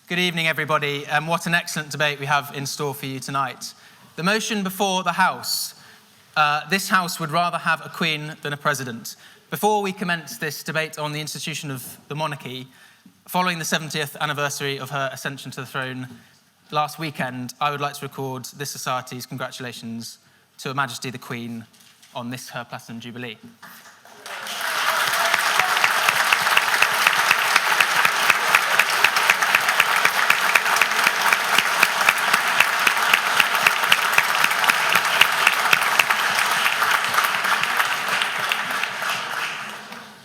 Good evening, everybody. What an excellent debate we have in store for you tonight. The motion before the House. This House would rather have a Queen than a President. Before we commence this debate on the institution of the monarchy, following the 70th anniversary of her ascension to the throne last weekend, I would like to record this Society's congratulations to Her Majesty the Queen on this her Platinum Jubilee.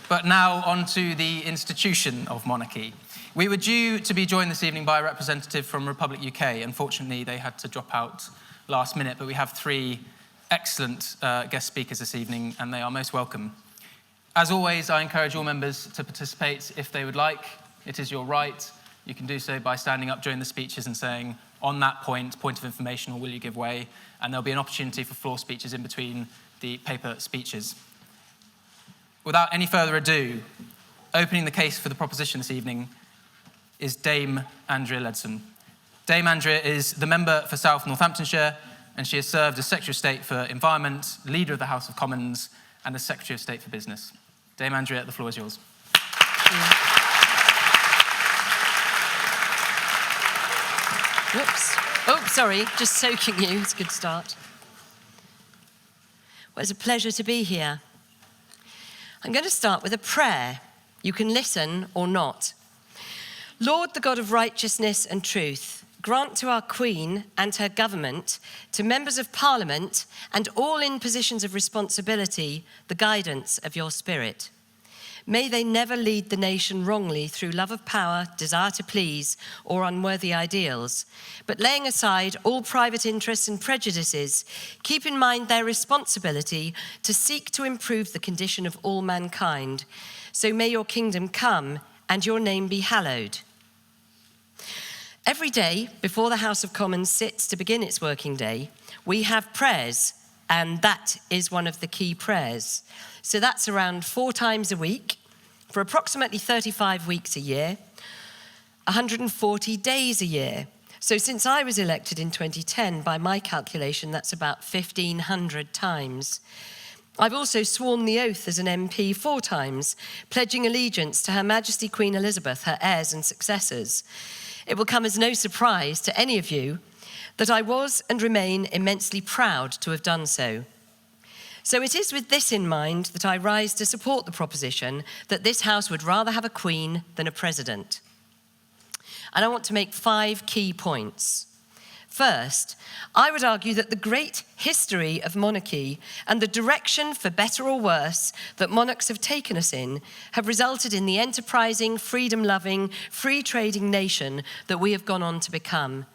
But now on to the institution of monarchy. We were due to be joined this evening by a representative from Republic UK. Unfortunately, they had to drop out last minute, but we have three excellent guest speakers this evening, and they are most welcome. As always, I encourage all members to participate if they would like. It is your right. You can do so by standing up during the speeches and saying, on that point of information, or will you give way? And there'll be an opportunity for floor speeches in between the paper speeches. Without any further ado, opening the case for the proposition this evening is Dame Andrea Leadsom. Dame Andrea is the member for South Northamptonshire, and she has served as Secretary of State for Environment, Leader of the House of Commons, and as Secretary of State for Business. Dame Andrea, the floor is yours. Whoops. Oh, sorry, just soaking you. It's a good start. Well, it's a pleasure to be here. I'm going to start with a prayer. You can listen or not. Lord, the God of righteousness and truth, grant to our Queen and her government, to members of Parliament and all in positions of responsibility, the guidance of your Spirit. May they never lead the nation wrongly through love of power, desire to please, or unworthy ideals, but laying aside all private interests and prejudices, keep in mind their responsibility to seek to improve the condition of all mankind. So may your kingdom come and your name be hallowed. Every day, before the House of Commons sits to begin its working day, we have prayers, and that is one of the key prayers. So that's around 4 times a week, for approximately 35 weeks a year, 140 days a year. So since I was elected in 2010, by my calculation, that's about 1,500 times. I've also sworn the oath as an MP 4 times, pledging allegiance to Her Majesty Queen Elizabeth, her heirs and successors. It will come as no surprise to any of you that I was and remain immensely proud to have done so. So it is with this in mind that I rise to support the proposition that this House would rather have a Queen than a President. And I want to make 5 key points. First, I would argue that the great history of monarchy and the direction, for better or worse, that monarchs have taken us in have resulted in the enterprising, freedom-loving, free-trading nation that we have gone on to become.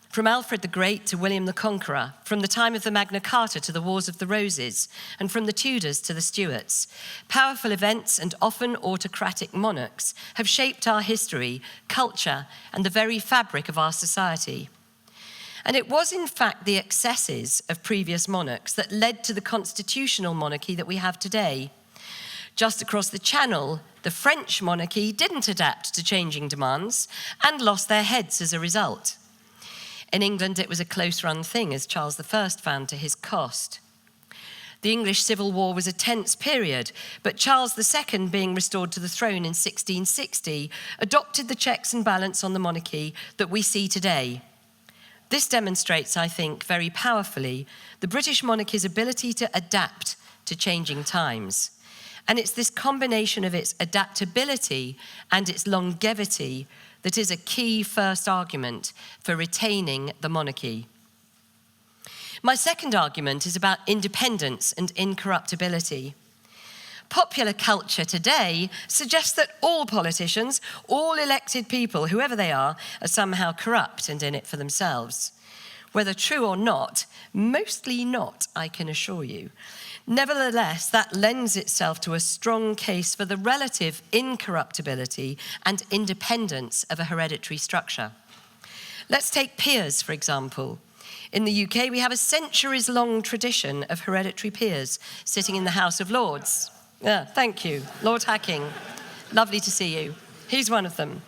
From Alfred the Great to William the Conqueror, from the time of the Magna Carta to the Wars of the Roses, and from the Tudors to the Stuarts, powerful events and often autocratic monarchs have shaped our history, culture, and the very fabric of our society. And it was in fact the excesses of previous monarchs that led to the constitutional monarchy that we have today. Just across the Channel, the French monarchy didn't adapt to changing demands and lost their heads as a result. In England, it was a close-run thing, as Charles I found to his cost. The English Civil War was a tense period, but Charles II, being restored to the throne in 1660, adopted the checks and balance on the monarchy that we see today. This demonstrates, I think, very powerfully the British monarchy's ability to adapt to changing times. And it's this combination of its adaptability and its longevity that is a key first argument for retaining the monarchy. My second argument is about independence and incorruptibility. Popular culture today suggests that all politicians, all elected people, whoever they are somehow corrupt and in it for themselves. Whether true or not, mostly not, I can assure you. Nevertheless, that lends itself to a strong case for the relative incorruptibility and independence of a hereditary structure. Let's take peers, for example. In the UK, we have a centuries-long tradition of hereditary peers sitting in the House of Lords. Thank you, Lord Hacking. Lovely to see you. He's one of them.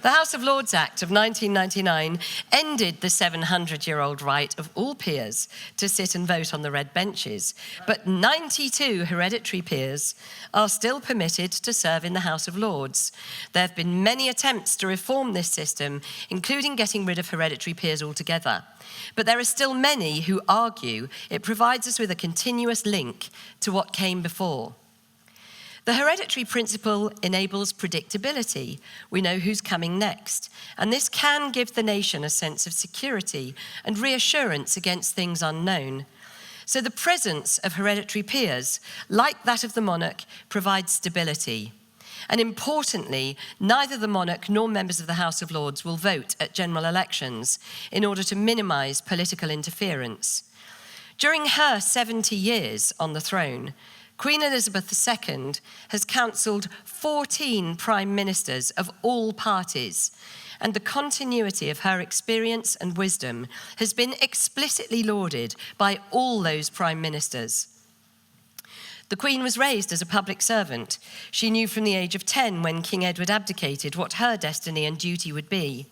The House of Lords Act of 1999 ended the 700-year-old right of all peers to sit and vote on the red benches, but 92 hereditary peers are still permitted to serve in the House of Lords. There have been many attempts to reform this system, including getting rid of hereditary peers altogether. But there are still many who argue it provides us with a continuous link to what came before. The hereditary principle enables predictability. We know who's coming next. And this can give the nation a sense of security and reassurance against things unknown. So the presence of hereditary peers, like that of the monarch, provides stability. And importantly, neither the monarch nor members of the House of Lords will vote at general elections in order to minimise political interference. During her 70 years on the throne, Queen Elizabeth II has counselled 14 prime ministers of all parties, and the continuity of her experience and wisdom has been explicitly lauded by all those prime ministers. The Queen was raised as a public servant. She knew from the age of 10, when King Edward abdicated, what her destiny and duty would be.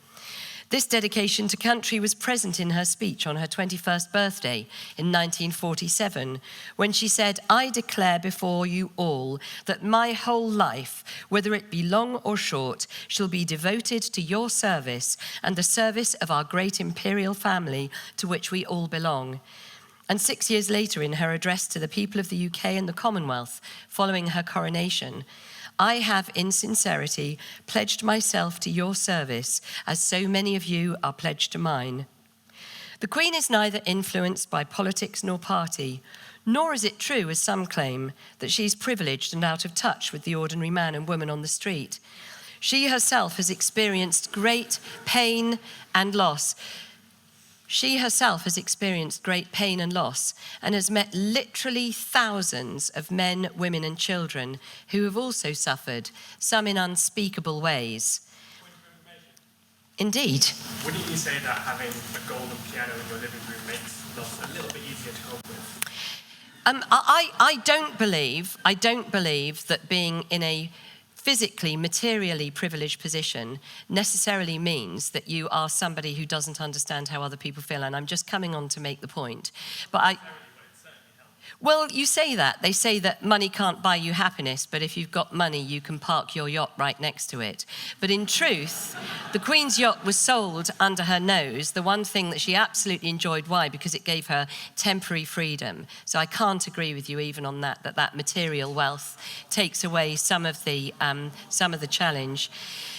This dedication to country was present in her speech on her 21st birthday in 1947, when she said, "I declare before you all that my whole life, whether it be long or short, shall be devoted to your service and the service of our great imperial family to which we all belong." And 6 years later, in her address to the people of the UK and the Commonwealth following her coronation, "I have in sincerity pledged myself to your service, as so many of you are pledged to mine." The Queen is neither influenced by politics nor party, nor is it true, as some claim, that she's privileged and out of touch with the ordinary man and woman on the street. She herself has experienced great pain and loss. She herself has experienced great pain and loss and has met literally thousands of men, women and children who have also suffered, some in unspeakable ways. Indeed. Wouldn't you say that having a golden piano in your living room makes loss a little bit easier to cope with? I don't believe that being in a physically, materially privileged position necessarily means that you are somebody who doesn't understand how other people feel, and I'm just coming on to make the point. Well, you say that. They say that money can't buy you happiness, but if you've got money, you can park your yacht right next to it. But in truth, the Queen's yacht was sold under her nose, the one thing that she absolutely enjoyed. Why? Because it gave her temporary freedom. So I can't agree with you even on that material wealth takes away some of the challenge.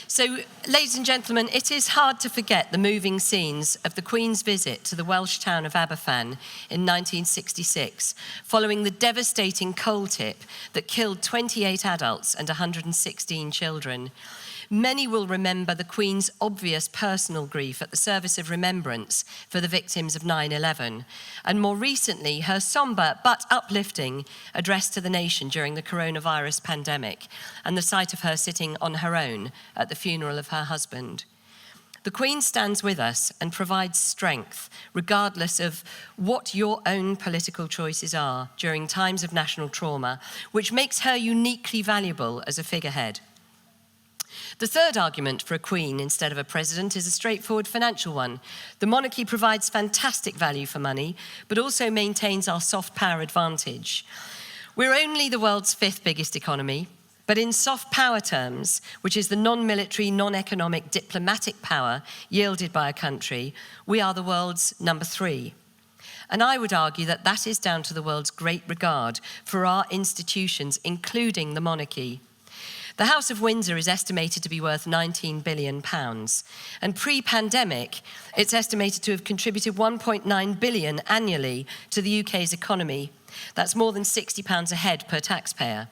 So, ladies and gentlemen, it is hard to forget the moving scenes of the Queen's visit to the Welsh town of Aberfan in 1966, following the devastating coal tip that killed 28 adults and 116 children. Many will remember the Queen's obvious personal grief at the service of remembrance for the victims of 9/11, and more recently, her sombre but uplifting address to the nation during the coronavirus pandemic, and the sight of her sitting on her own at the funeral of her husband. The Queen stands with us and provides strength, regardless of what your own political choices are during times of national trauma, which makes her uniquely valuable as a figurehead. The third argument for a queen instead of a president is a straightforward financial one. The monarchy provides fantastic value for money, but also maintains our soft power advantage. We're only the world's 5th biggest economy, but in soft power terms, which is the non-military, non-economic, diplomatic power yielded by a country, we are the world's number 3. And I would argue that that is down to the world's great regard for our institutions, including the monarchy. The House of Windsor is estimated to be worth £19 billion, and pre-pandemic, it's estimated to have contributed £1.9 billion annually to the UK's economy. That's more than £60 a head per taxpayer.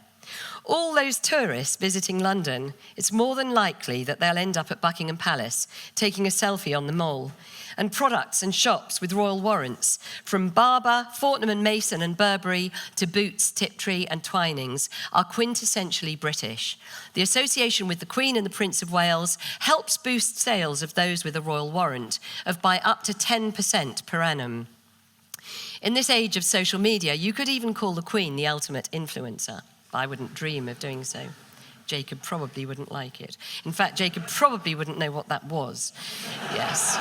All those tourists visiting London, it's more than likely that they'll end up at Buckingham Palace, taking a selfie on the Mall. And products and shops with royal warrants, from Barber, Fortnum & Mason and Burberry to Boots, Tiptree and Twinings, are quintessentially British. The association with the Queen and the Prince of Wales helps boost sales of those with a royal warrant of by up to 10% per annum. In this age of social media, you could even call the Queen the ultimate influencer. I wouldn't dream of doing so. Jacob probably wouldn't like it. In fact, Jacob probably wouldn't know what that was. Yes.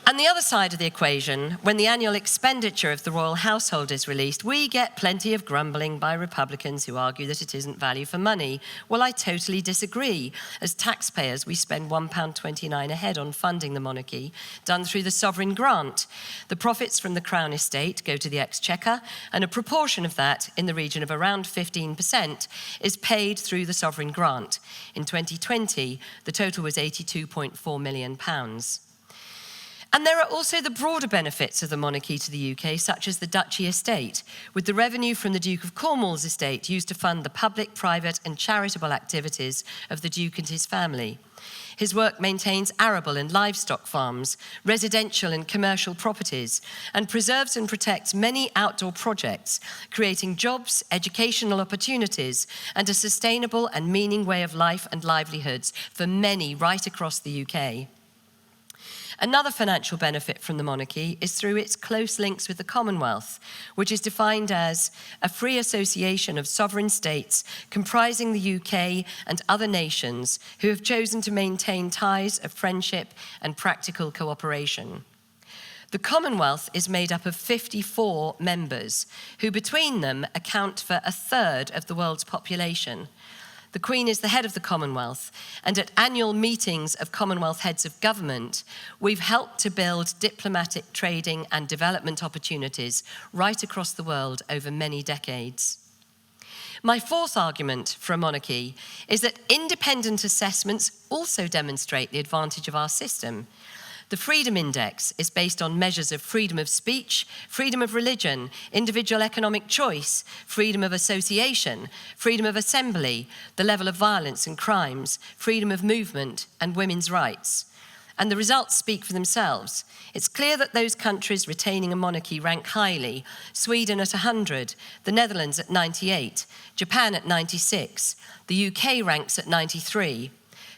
And the other side of the equation, when the annual expenditure of the royal household is released, we get plenty of grumbling by Republicans who argue that it isn't value for money. Well, I totally disagree. As taxpayers, we spend £1.29 a head on funding the monarchy, done through the sovereign grant. The profits from the Crown estate go to the Exchequer, and a proportion of that, in the region of around 15%, is paid through the sovereign grant. In 2020, the total was £82.4 million. And there are also the broader benefits of the monarchy to the UK, such as the Duchy estate, with the revenue from the Duke of Cornwall's estate used to fund the public, private and charitable activities of the Duke and his family. His work maintains arable and livestock farms, residential and commercial properties, and preserves and protects many outdoor projects, creating jobs, educational opportunities, and a sustainable and meaning way of life and livelihoods for many right across the UK. Another financial benefit from the monarchy is through its close links with the Commonwealth, which is defined as a free association of sovereign states comprising the UK and other nations who have chosen to maintain ties of friendship and practical cooperation. The Commonwealth is made up of 54 members, who between them account for a third of the world's population. The Queen is the head of the Commonwealth, and at annual meetings of Commonwealth heads of government, we've helped to build diplomatic, trading and development opportunities right across the world over many decades. My fourth argument for a monarchy is that independent assessments also demonstrate the advantage of our system. The Freedom Index is based on measures of freedom of speech, freedom of religion, individual economic choice, freedom of association, freedom of assembly, the level of violence and crimes, freedom of movement, and women's rights. And the results speak for themselves. It's clear that those countries retaining a monarchy rank highly: Sweden at 100, the Netherlands at 98, Japan at 96, the UK ranks at 93.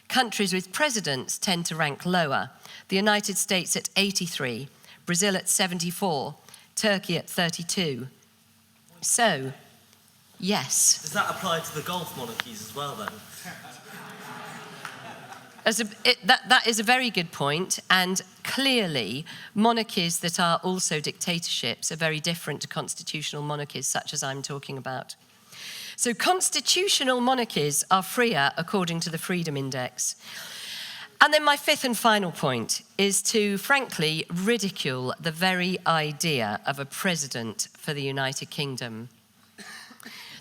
Countries with presidents tend to rank lower: the United States at 83, Brazil at 74, Turkey at 32. So, yes. Does that apply to the Gulf monarchies as well, then? That is a very good point, and clearly monarchies that are also dictatorships are very different to constitutional monarchies such as I'm talking about. So constitutional monarchies are freer according to the Freedom Index. And then my fifth and final point is to, frankly, ridicule the very idea of a president for the United Kingdom.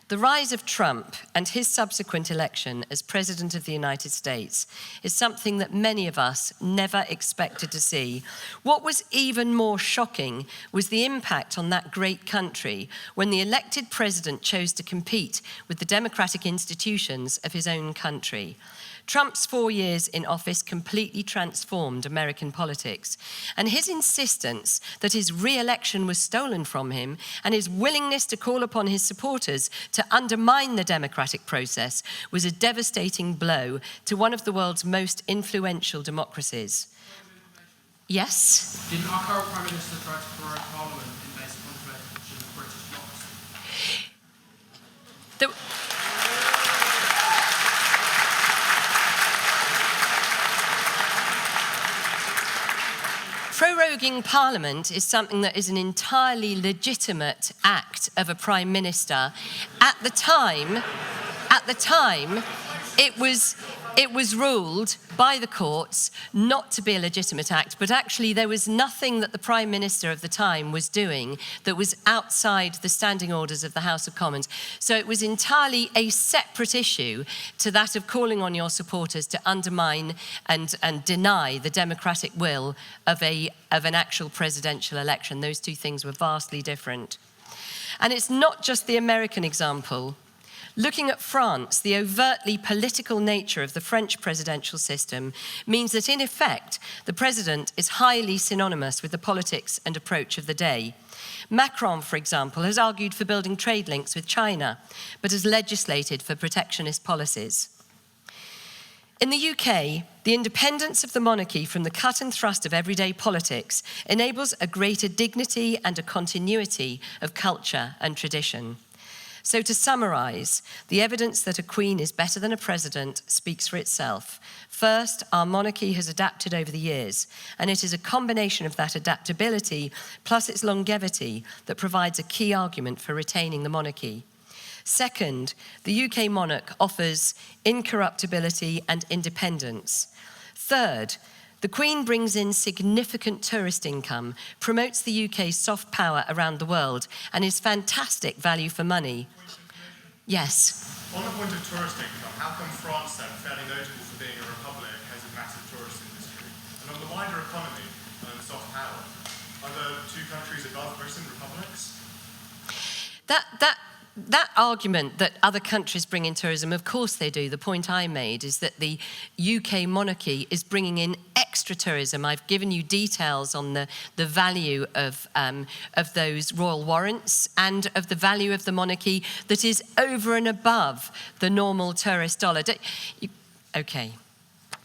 The rise of Trump and his subsequent election as President of the United States is something that many of us never expected to see. What was even more shocking was the impact on that great country when the elected president chose to compete with the democratic institutions of his own country. Trump's 4 years in office completely transformed American politics, and his insistence that his re-election was stolen from him and his willingness to call upon his supporters to undermine the democratic process was a devastating blow to one of the world's most influential democracies. Yes? Didn't our current Prime Minister try to prorogue Parliament in basic contravention of British democracy? Proroguing Parliament is something that is an entirely legitimate act of a Prime Minister. At the time, it was ruled by the courts not to be a legitimate act, but actually there was nothing that the Prime Minister of the time was doing that was outside the standing orders of the House of Commons. So it was entirely a separate issue to that of calling on your supporters to undermine and deny the democratic will of an actual presidential election. Those two things were vastly different. And it's not just the American example. Looking at France, the overtly political nature of the French presidential system means that, in effect, the president is highly synonymous with the politics and approach of the day. Macron, for example, has argued for building trade links with China, but has legislated for protectionist policies. In the UK, the independence of the monarchy from the cut and thrust of everyday politics enables a greater dignity and a continuity of culture and tradition. So to summarise, the evidence that a queen is better than a president speaks for itself. First, our monarchy has adapted over the years, and it is a combination of that adaptability plus its longevity that provides a key argument for retaining the monarchy. Second, the UK monarch offers incorruptibility and independence. Third, the Queen brings in significant tourist income, promotes the UK's soft power around the world, and is fantastic value for money. Yes? On the point of tourist income, how come France, then, fairly notable for being a republic, has a massive tourist industry? And on the wider economy and soft power, are the two countries above Britain republics? That argument that other countries bring in tourism, of course they do. The point I made is that the UK monarchy is bringing in extra tourism. I've given you details on the value of those royal warrants and of the value of the monarchy that is over and above the normal tourist dollar. Okay,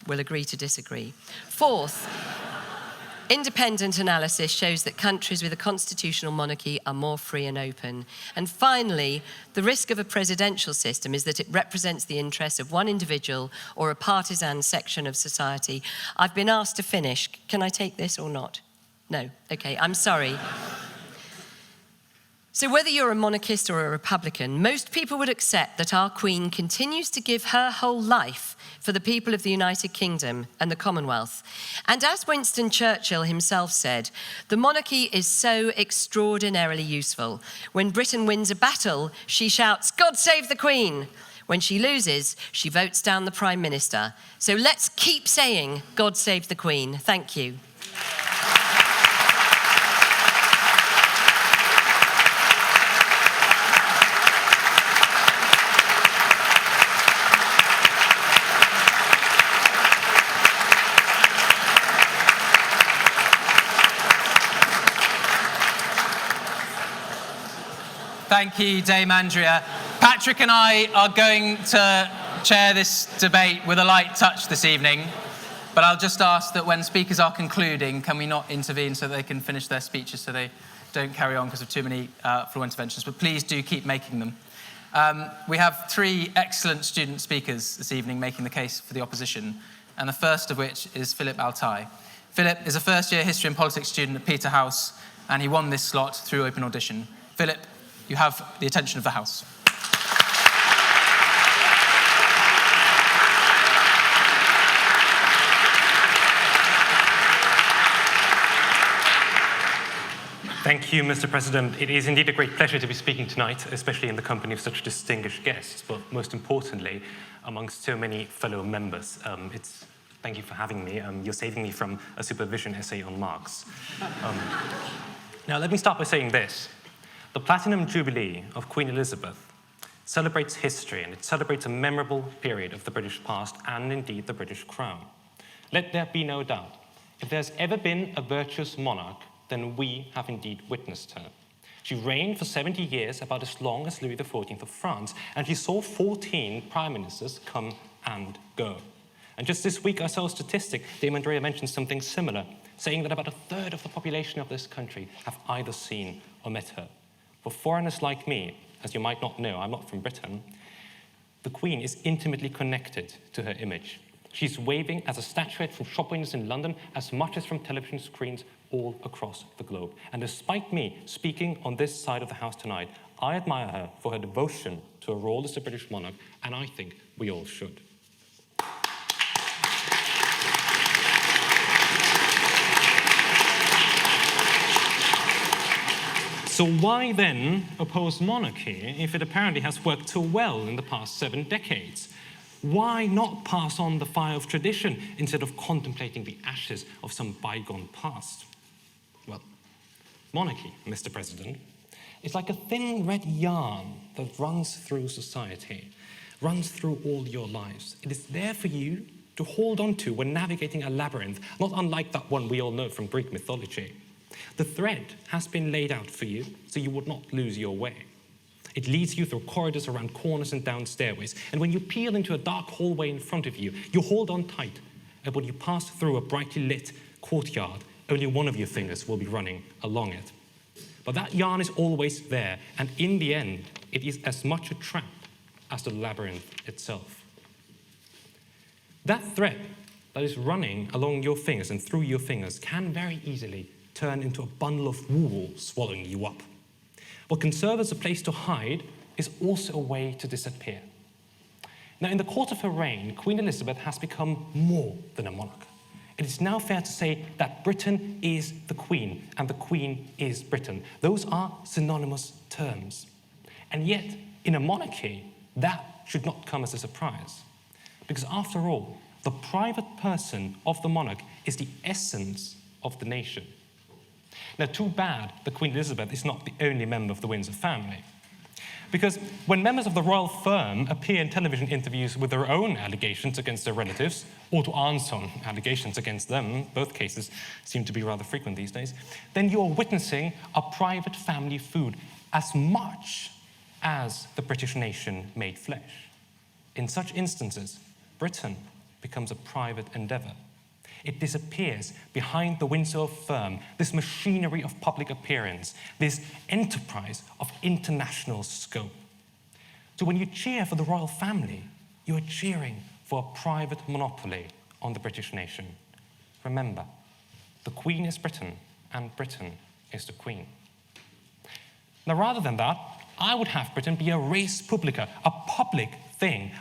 we'll agree to disagree. Fourth, independent analysis shows that countries with a constitutional monarchy are more free and open. And finally, the risk of a presidential system is that it represents the interests of one individual or a partisan section of society. I've been asked to finish. Can I take this or not? No? Okay, I'm sorry. So whether you're a monarchist or a Republican, most people would accept that our Queen continues to give her whole life for the people of the United Kingdom and the Commonwealth. And as Winston Churchill himself said, the monarchy is so extraordinarily useful. When Britain wins a battle, she shouts, "God save the Queen!" When she loses, she votes down the Prime Minister. So let's keep saying, "God save the Queen." Thank you. Thank you, Dame Andrea. Patrick and I are going to chair this debate with a light touch this evening, but I'll just ask that when speakers are concluding, can we not intervene so they can finish their speeches so they don't carry on because of too many floor interventions, but please do keep making them. We have three excellent student speakers this evening making the case for the opposition, and the first of which is Philip Altai. Philip is a first-year history and politics student at Peterhouse, and he won this slot through open audition. Philip, you have the attention of the House. Thank you, Mr. President. It is indeed a great pleasure to be speaking tonight, especially in the company of such distinguished guests, but most importantly, amongst so many fellow members. Thank you for having me. You're saving me from a supervision essay on Marx. Now, let me start by saying this. The Platinum Jubilee of Queen Elizabeth celebrates history, and it celebrates a memorable period of the British past and indeed the British crown. Let there be no doubt, if there's ever been a virtuous monarch, then we have indeed witnessed her. She reigned for 70 years, about as long as Louis XIV of France, and she saw 14 prime ministers come and go. And just this week I saw a statistic, Dame Andrea mentioned something similar, saying that about a third of the population of this country have either seen or met her. For foreigners like me, as you might not know, I'm not from Britain, the Queen is intimately connected to her image. She's waving as a statuette from shop windows in London as much as from television screens all across the globe. And despite me speaking on this side of the House tonight, I admire her for her devotion to her role as a British monarch, and I think we all should. So why then oppose monarchy if it apparently has worked so well in the past 7 decades? Why not pass on the fire of tradition instead of contemplating the ashes of some bygone past? Well, monarchy, Mr. President, is like a thin red yarn that runs through society, runs through all your lives. It is there for you to hold on to when navigating a labyrinth, not unlike that one we all know from Greek mythology. The thread has been laid out for you so you would not lose your way. It leads you through corridors, around corners and down stairways. And when you peel into a dark hallway in front of you, you hold on tight. And when you pass through a brightly lit courtyard, only one of your fingers will be running along it. But that yarn is always there. And in the end, it is as much a trap as the labyrinth itself. That thread that is running along your fingers and through your fingers can very easily turn into a bundle of wool swallowing you up. What can serve as a place to hide is also a way to disappear. Now, in the course of her reign, Queen Elizabeth has become more than a monarch. It is now fair to say that Britain is the Queen and the Queen is Britain. Those are synonymous terms. And yet, in a monarchy, that should not come as a surprise. Because after all, the private person of the monarch is the essence of the nation. Now, too bad that Queen Elizabeth is not the only member of the Windsor family. Because when members of the royal firm appear in television interviews with their own allegations against their relatives, or to answer on allegations against them, both cases seem to be rather frequent these days, then you are witnessing a private family feud as much as the British nation made flesh. In such instances, Britain becomes a private endeavour. It disappears behind the Windsor firm, this machinery of public appearance, this enterprise of international scope. So when you cheer for the royal family, you are cheering for a private monopoly on the British nation. Remember, the Queen is Britain, and Britain is the Queen. Now, rather than that, I would have Britain be a res publica, a public thing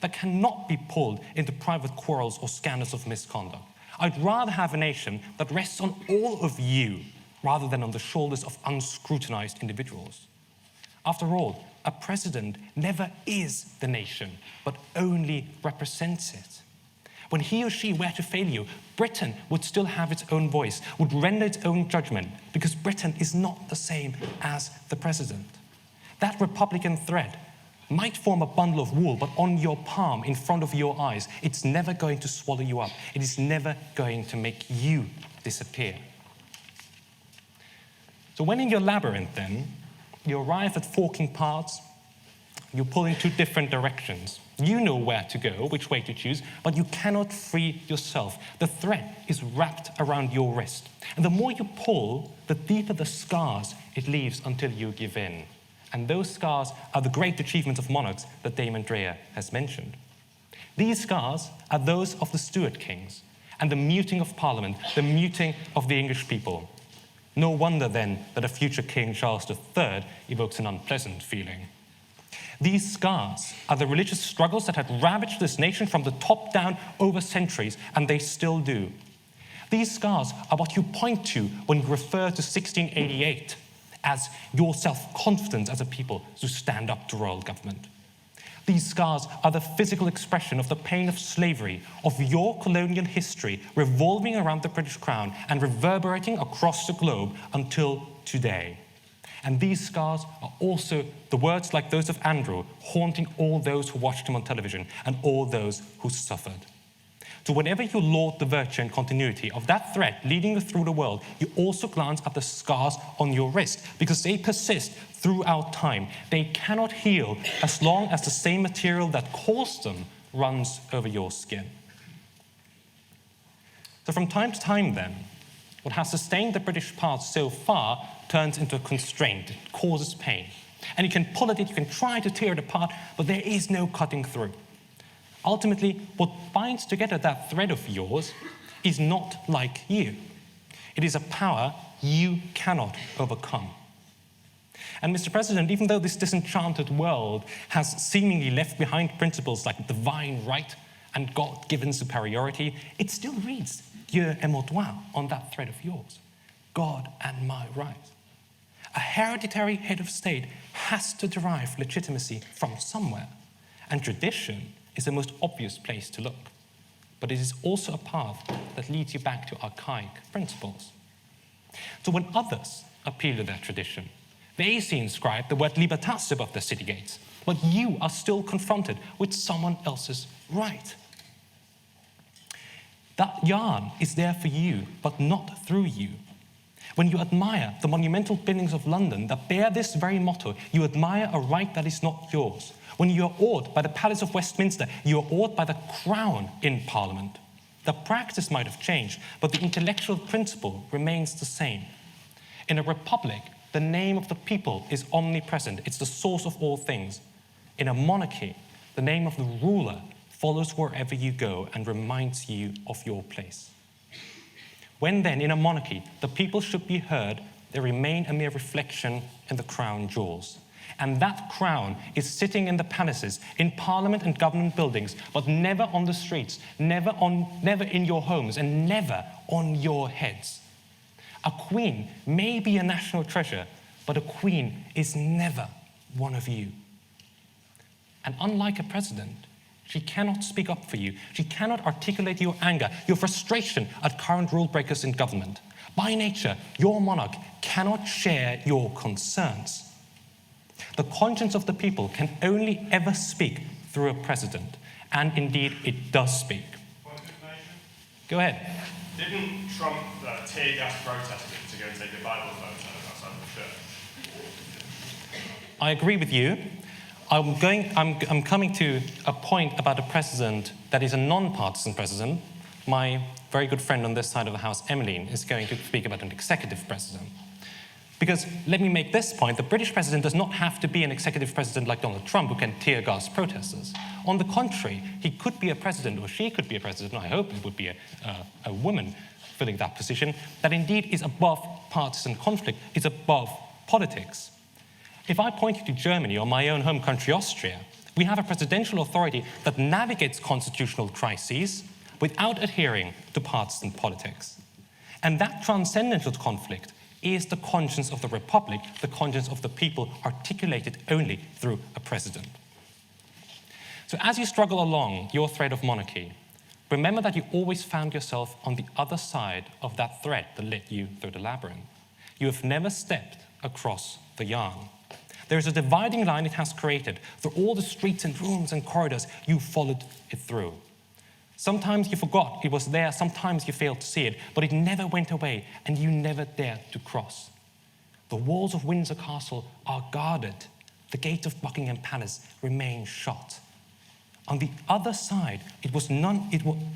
that cannot be pulled into private quarrels or scandals of misconduct. I'd rather have a nation that rests on all of you rather than on the shoulders of unscrutinized individuals. After all, a president never is the nation, but only represents it. When he or she were to fail you, Britain would still have its own voice, would render its own judgment, because Britain is not the same as the president. That Republican thread might form a bundle of wool, but on your palm, in front of your eyes, it's never going to swallow you up. It is never going to make you disappear. So when in your labyrinth, then, you arrive at forking paths, you pull in two different directions. You know where to go, which way to choose, but you cannot free yourself. The thread is wrapped around your wrist. And the more you pull, the deeper the scars it leaves until you give in. And those scars are the great achievements of monarchs that Dame Andrea has mentioned. These scars are those of the Stuart kings and the muting of Parliament, the muting of the English people. No wonder, then, that a future King Charles III evokes an unpleasant feeling. These scars are the religious struggles that had ravaged this nation from the top down over centuries, and they still do. These scars are what you point to when you refer to 1688 as your self-confidence as a people to stand up to royal government. These scars are the physical expression of the pain of slavery, of your colonial history revolving around the British Crown and reverberating across the globe until today. And these scars are also the words like those of Andrew, haunting all those who watched him on television and all those who suffered. So whenever you laud the virtue and continuity of that thread leading you through the world, you also glance at the scars on your wrist, because they persist throughout time. They cannot heal as long as the same material that caused them runs over your skin. So from time to time, then, what has sustained the British path so far turns into a constraint. It causes pain. And you can pull at it, you can try to tear it apart, but there is no cutting through. Ultimately, what binds together that thread of yours is not like you. It is a power you cannot overcome. And Mr. President, even though this disenchanted world has seemingly left behind principles like divine right and God-given superiority, it still reads Dieu et mon droit on that thread of yours. God and my right. A hereditary head of state has to derive legitimacy from somewhere, and tradition is the most obvious place to look. But it is also a path that leads you back to archaic principles. So when others appeal to their tradition, they see inscribed the word libertas above their city gates, but you are still confronted with someone else's right. That yarn is there for you, but not through you. When you admire the monumental buildings of London that bear this very motto, you admire a right that is not yours. When you are awed by the Palace of Westminster, you are awed by the crown in Parliament. The practice might have changed, but the intellectual principle remains the same. In a republic, The name of the people is omnipresent. It's the source of all things. In a monarchy, the name of the ruler follows wherever you go and reminds you of your place. When then, in a monarchy, the people should be heard, they remain a mere reflection in the crown jewels. And that crown is sitting in the palaces, in parliament and government buildings, but never on the streets, never in your homes, and never on your heads. A queen may be a national treasure, but a queen is never one of you. And unlike a president, she cannot speak up for you. She cannot articulate your anger, your frustration at current rule breakers in government. By nature, your monarch cannot share your concerns. The conscience of the people can only ever speak through a president, and indeed it does speak. Point of information. Go ahead. Didn't Trump tear gas protesters to go and take a Bible photo outside of the church? I agree with you. I'm coming to a point about a president that is a non-partisan president. My very good friend on this side of the house, Emmeline, is going to speak about an executive president. Because let me make this point, the British president does not have to be an executive president like Donald Trump who can tear gas protesters. On the contrary, he could be a president, or she could be a president, I hope it would be a woman filling that position, that indeed is above partisan conflict, is above politics. If I point you to Germany or my own home country, Austria, we have a presidential authority that navigates constitutional crises without adhering to partisan politics. And that transcendental conflict is the conscience of the republic, the conscience of the people, articulated only through a president. So as you struggle along your thread of monarchy, remember that you always found yourself on the other side of that thread that led you through the labyrinth. You have never stepped across the yarn. There is a dividing line it has created. Through all the streets and rooms and corridors, you followed it through. Sometimes you forgot it was there, sometimes you failed to see it, but it never went away, and you never dared to cross. The walls of Windsor Castle are guarded. The gates of Buckingham Palace remain shut. On the other side, it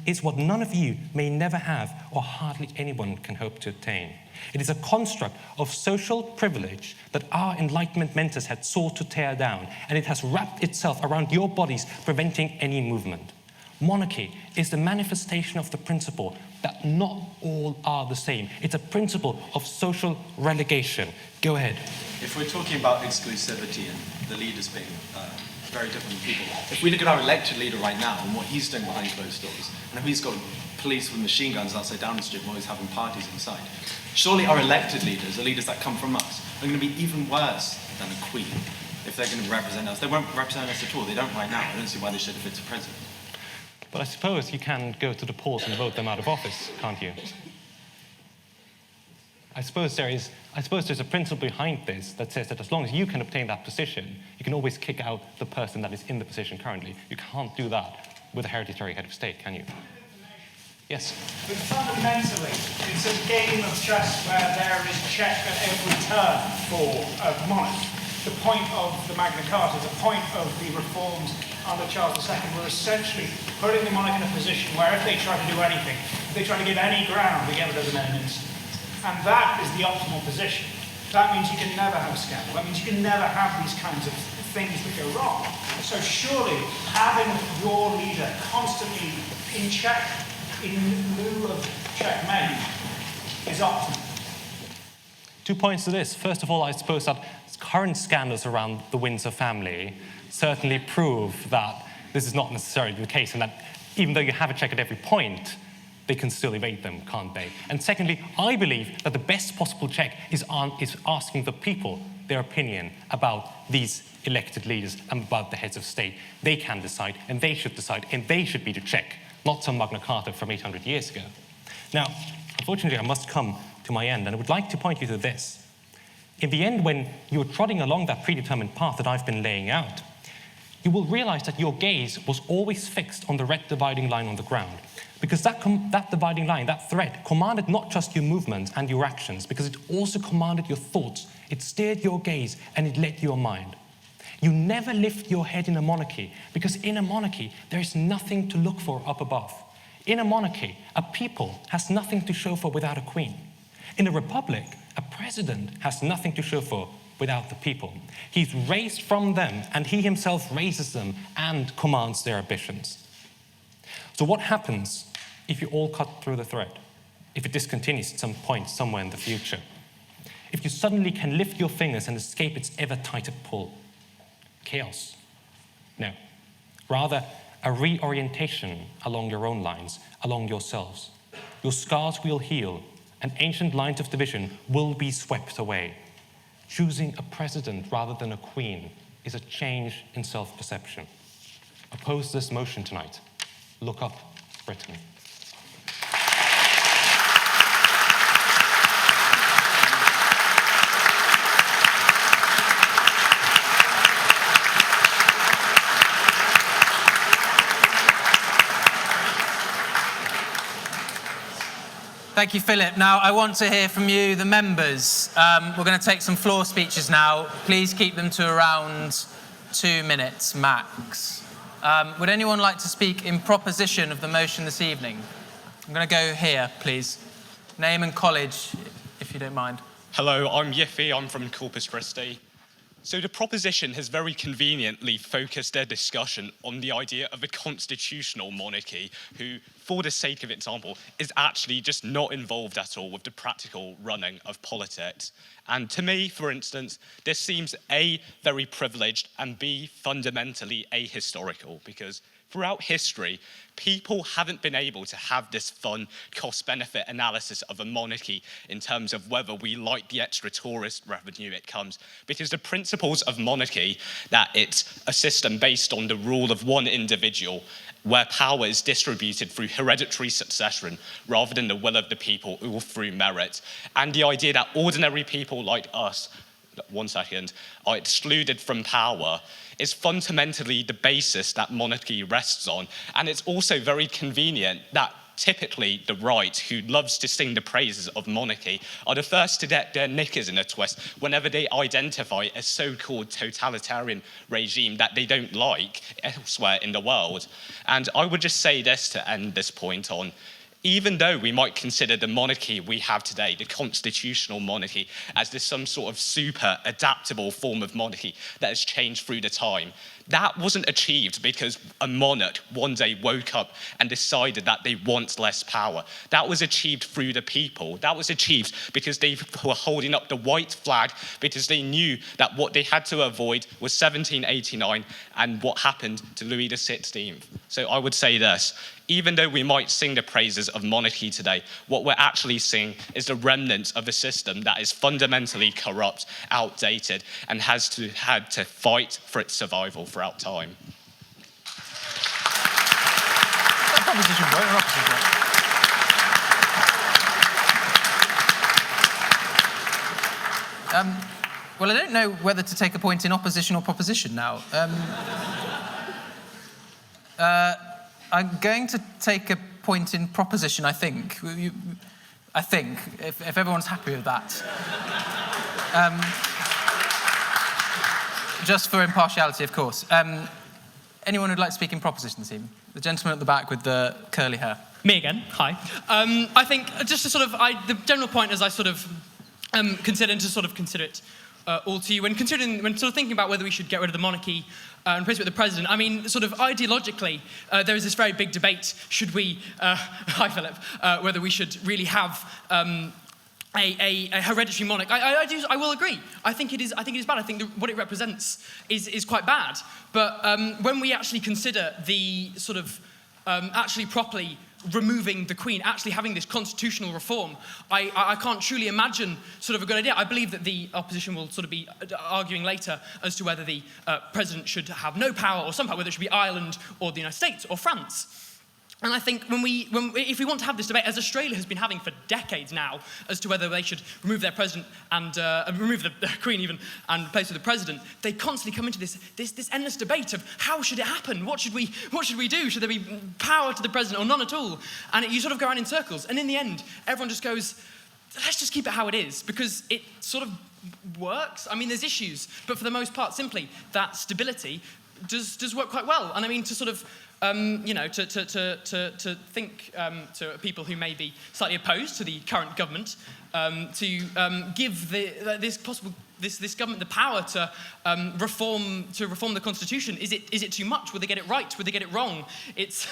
is what none of you may never have, or hardly anyone can hope to attain. It is a construct of social privilege that our Enlightenment mentors had sought to tear down, and it has wrapped itself around your bodies, preventing any movement. Monarchy is the manifestation of the principle that not all are the same. It's a principle of social relegation. Go ahead. If we're talking about exclusivity and the leaders being very different people, if we look at our elected leader right now and what he's doing behind closed doors, and if he's got police with machine guns outside Downing Street while he's having parties inside, surely our elected leaders, the leaders that come from us, are going to be even worse than a queen if they're going to represent us. They won't represent us at all. They don't right now. I don't see why they should if it's a president. But I suppose you can go to the polls and vote them out of office, can't you? I suppose there's a principle behind this that says that as long as you can obtain that position, you can always kick out the person that is in the position currently. You can't do that with a hereditary head of state, can you? Yes? But fundamentally, it's a game of chess where there is check at every turn for a monarch. The point of the Magna Carta, the point of the reforms under Charles II were essentially putting the monarch in a position where if they try to do anything, if they try to give any ground, they get rid of them in an instant. And that is the optimal position. That means you can never have a scandal. That means you can never have these kinds of things that go wrong. So surely having your leader constantly in check, in lieu of checkmate, is optimal. 2 points to this. First of all, I suppose that current scandals around the Windsor family certainly prove that this is not necessarily the case, and that even though you have a check at every point, they can still evade them, can't they? And secondly, I believe that the best possible check is asking the people their opinion about these elected leaders and about the heads of state. They can decide, and they should decide, and they should be the check, not some Magna Carta from 800 years ago. Now, unfortunately, I must come to my end, and I would like to point you to this. In the end, when you're trotting along that predetermined path that I've been laying out, you will realize that your gaze was always fixed on the red dividing line on the ground. Because that dividing line, that thread, commanded not just your movements and your actions, because it also commanded your thoughts. It steered your gaze and it led your mind. You never lift your head in a monarchy, because in a monarchy, there is nothing to look for up above. In a monarchy, a people has nothing to show for without a queen. In a republic, a president has nothing to show for without the people. He's raised from them, and he himself raises them and commands their ambitions. So what happens if you all cut through the thread? If it discontinues at some point somewhere in the future? If you suddenly can lift your fingers and escape its ever tighter pull? Chaos? No. Rather, a reorientation along your own lines, along yourselves. Your scars will heal, and ancient lines of division will be swept away. Choosing a president rather than a queen is a change in self-perception. Oppose this motion tonight. Look up, Britain. Thank you, Philip. Now, I want to hear from you, the members. We're going to take some floor speeches now. Please keep them to around 2 minutes max. Would anyone like to speak in proposition of the motion this evening? I'm going to go here, please. Name and college, if you don't mind. Hello, I'm Yiffy. I'm from Corpus Christi. So the proposition has very conveniently focused their discussion on the idea of a constitutional monarchy who, for the sake of example, is actually just not involved at all with the practical running of politics. And to me, for instance, this seems A, very privileged, and B, fundamentally ahistorical, because throughout history, people haven't been able to have this fun cost-benefit analysis of a monarchy in terms of whether we like the extra tourist revenue it comes. Because the principles of monarchy, that it's a system based on the rule of one individual, where power is distributed through hereditary succession rather than the will of the people or through merit, and the idea that ordinary people like us, are excluded from power, is fundamentally the basis that monarchy rests on. And it's also very convenient that typically the right, who loves to sing the praises of monarchy, are the first to get their knickers in a twist whenever they identify a so-called totalitarian regime that they don't like elsewhere in the world. And I would just say this to end this point on, even though we might consider the monarchy we have today, the constitutional monarchy, as this some sort of super adaptable form of monarchy that has changed through the time, that wasn't achieved because a monarch one day woke up and decided that they want less power. That was achieved through the people. That was achieved because they were holding up the white flag, because they knew that what they had to avoid was 1789 and what happened to Louis XVI. So I would say this: even though we might sing the praises of monarchy today, what we're actually seeing is the remnants of a system that is fundamentally corrupt, outdated, and had to fight for its survival throughout time. That proposition vote or opposition vote? Well, I don't know whether to take a point in opposition or proposition now. I'm going to take a point in proposition, I think. If everyone's happy with that. Just for impartiality, of course. Anyone who'd like to speak in proposition this evening? The gentleman at the back with the curly hair. Me again, hi. I think just to the general point as I consider it all to you, when thinking about whether we should get rid of the monarchy and replace it with the president, I mean, ideologically, there is this very big debate, should we, hi Philip, whether we should really have a hereditary monarch. I will agree. I think it is bad. I think what it represents is quite bad. But when we actually consider the actually properly removing the Queen, actually having this constitutional reform, I can't truly imagine a good idea. I believe that the opposition will be arguing later as to whether the president should have no power or some power, whether it should be Ireland or the United States or France. And I think if we want to have this debate, as Australia has been having for decades now, as to whether they should remove their president and remove the Queen even and replace with the president, they constantly come into this endless debate of how should it happen? What should we do? Should there be power to the president or none at all? And you go around in circles. And in the end, everyone just goes, let's just keep it how it is, because it works. I mean, there's issues, but for the most part, simply that stability does work quite well. And I mean, to think to people who may be slightly opposed to the current government, to give this government the power to reform the constitution. Is it too much? Will they get it right? Will they get it wrong? It's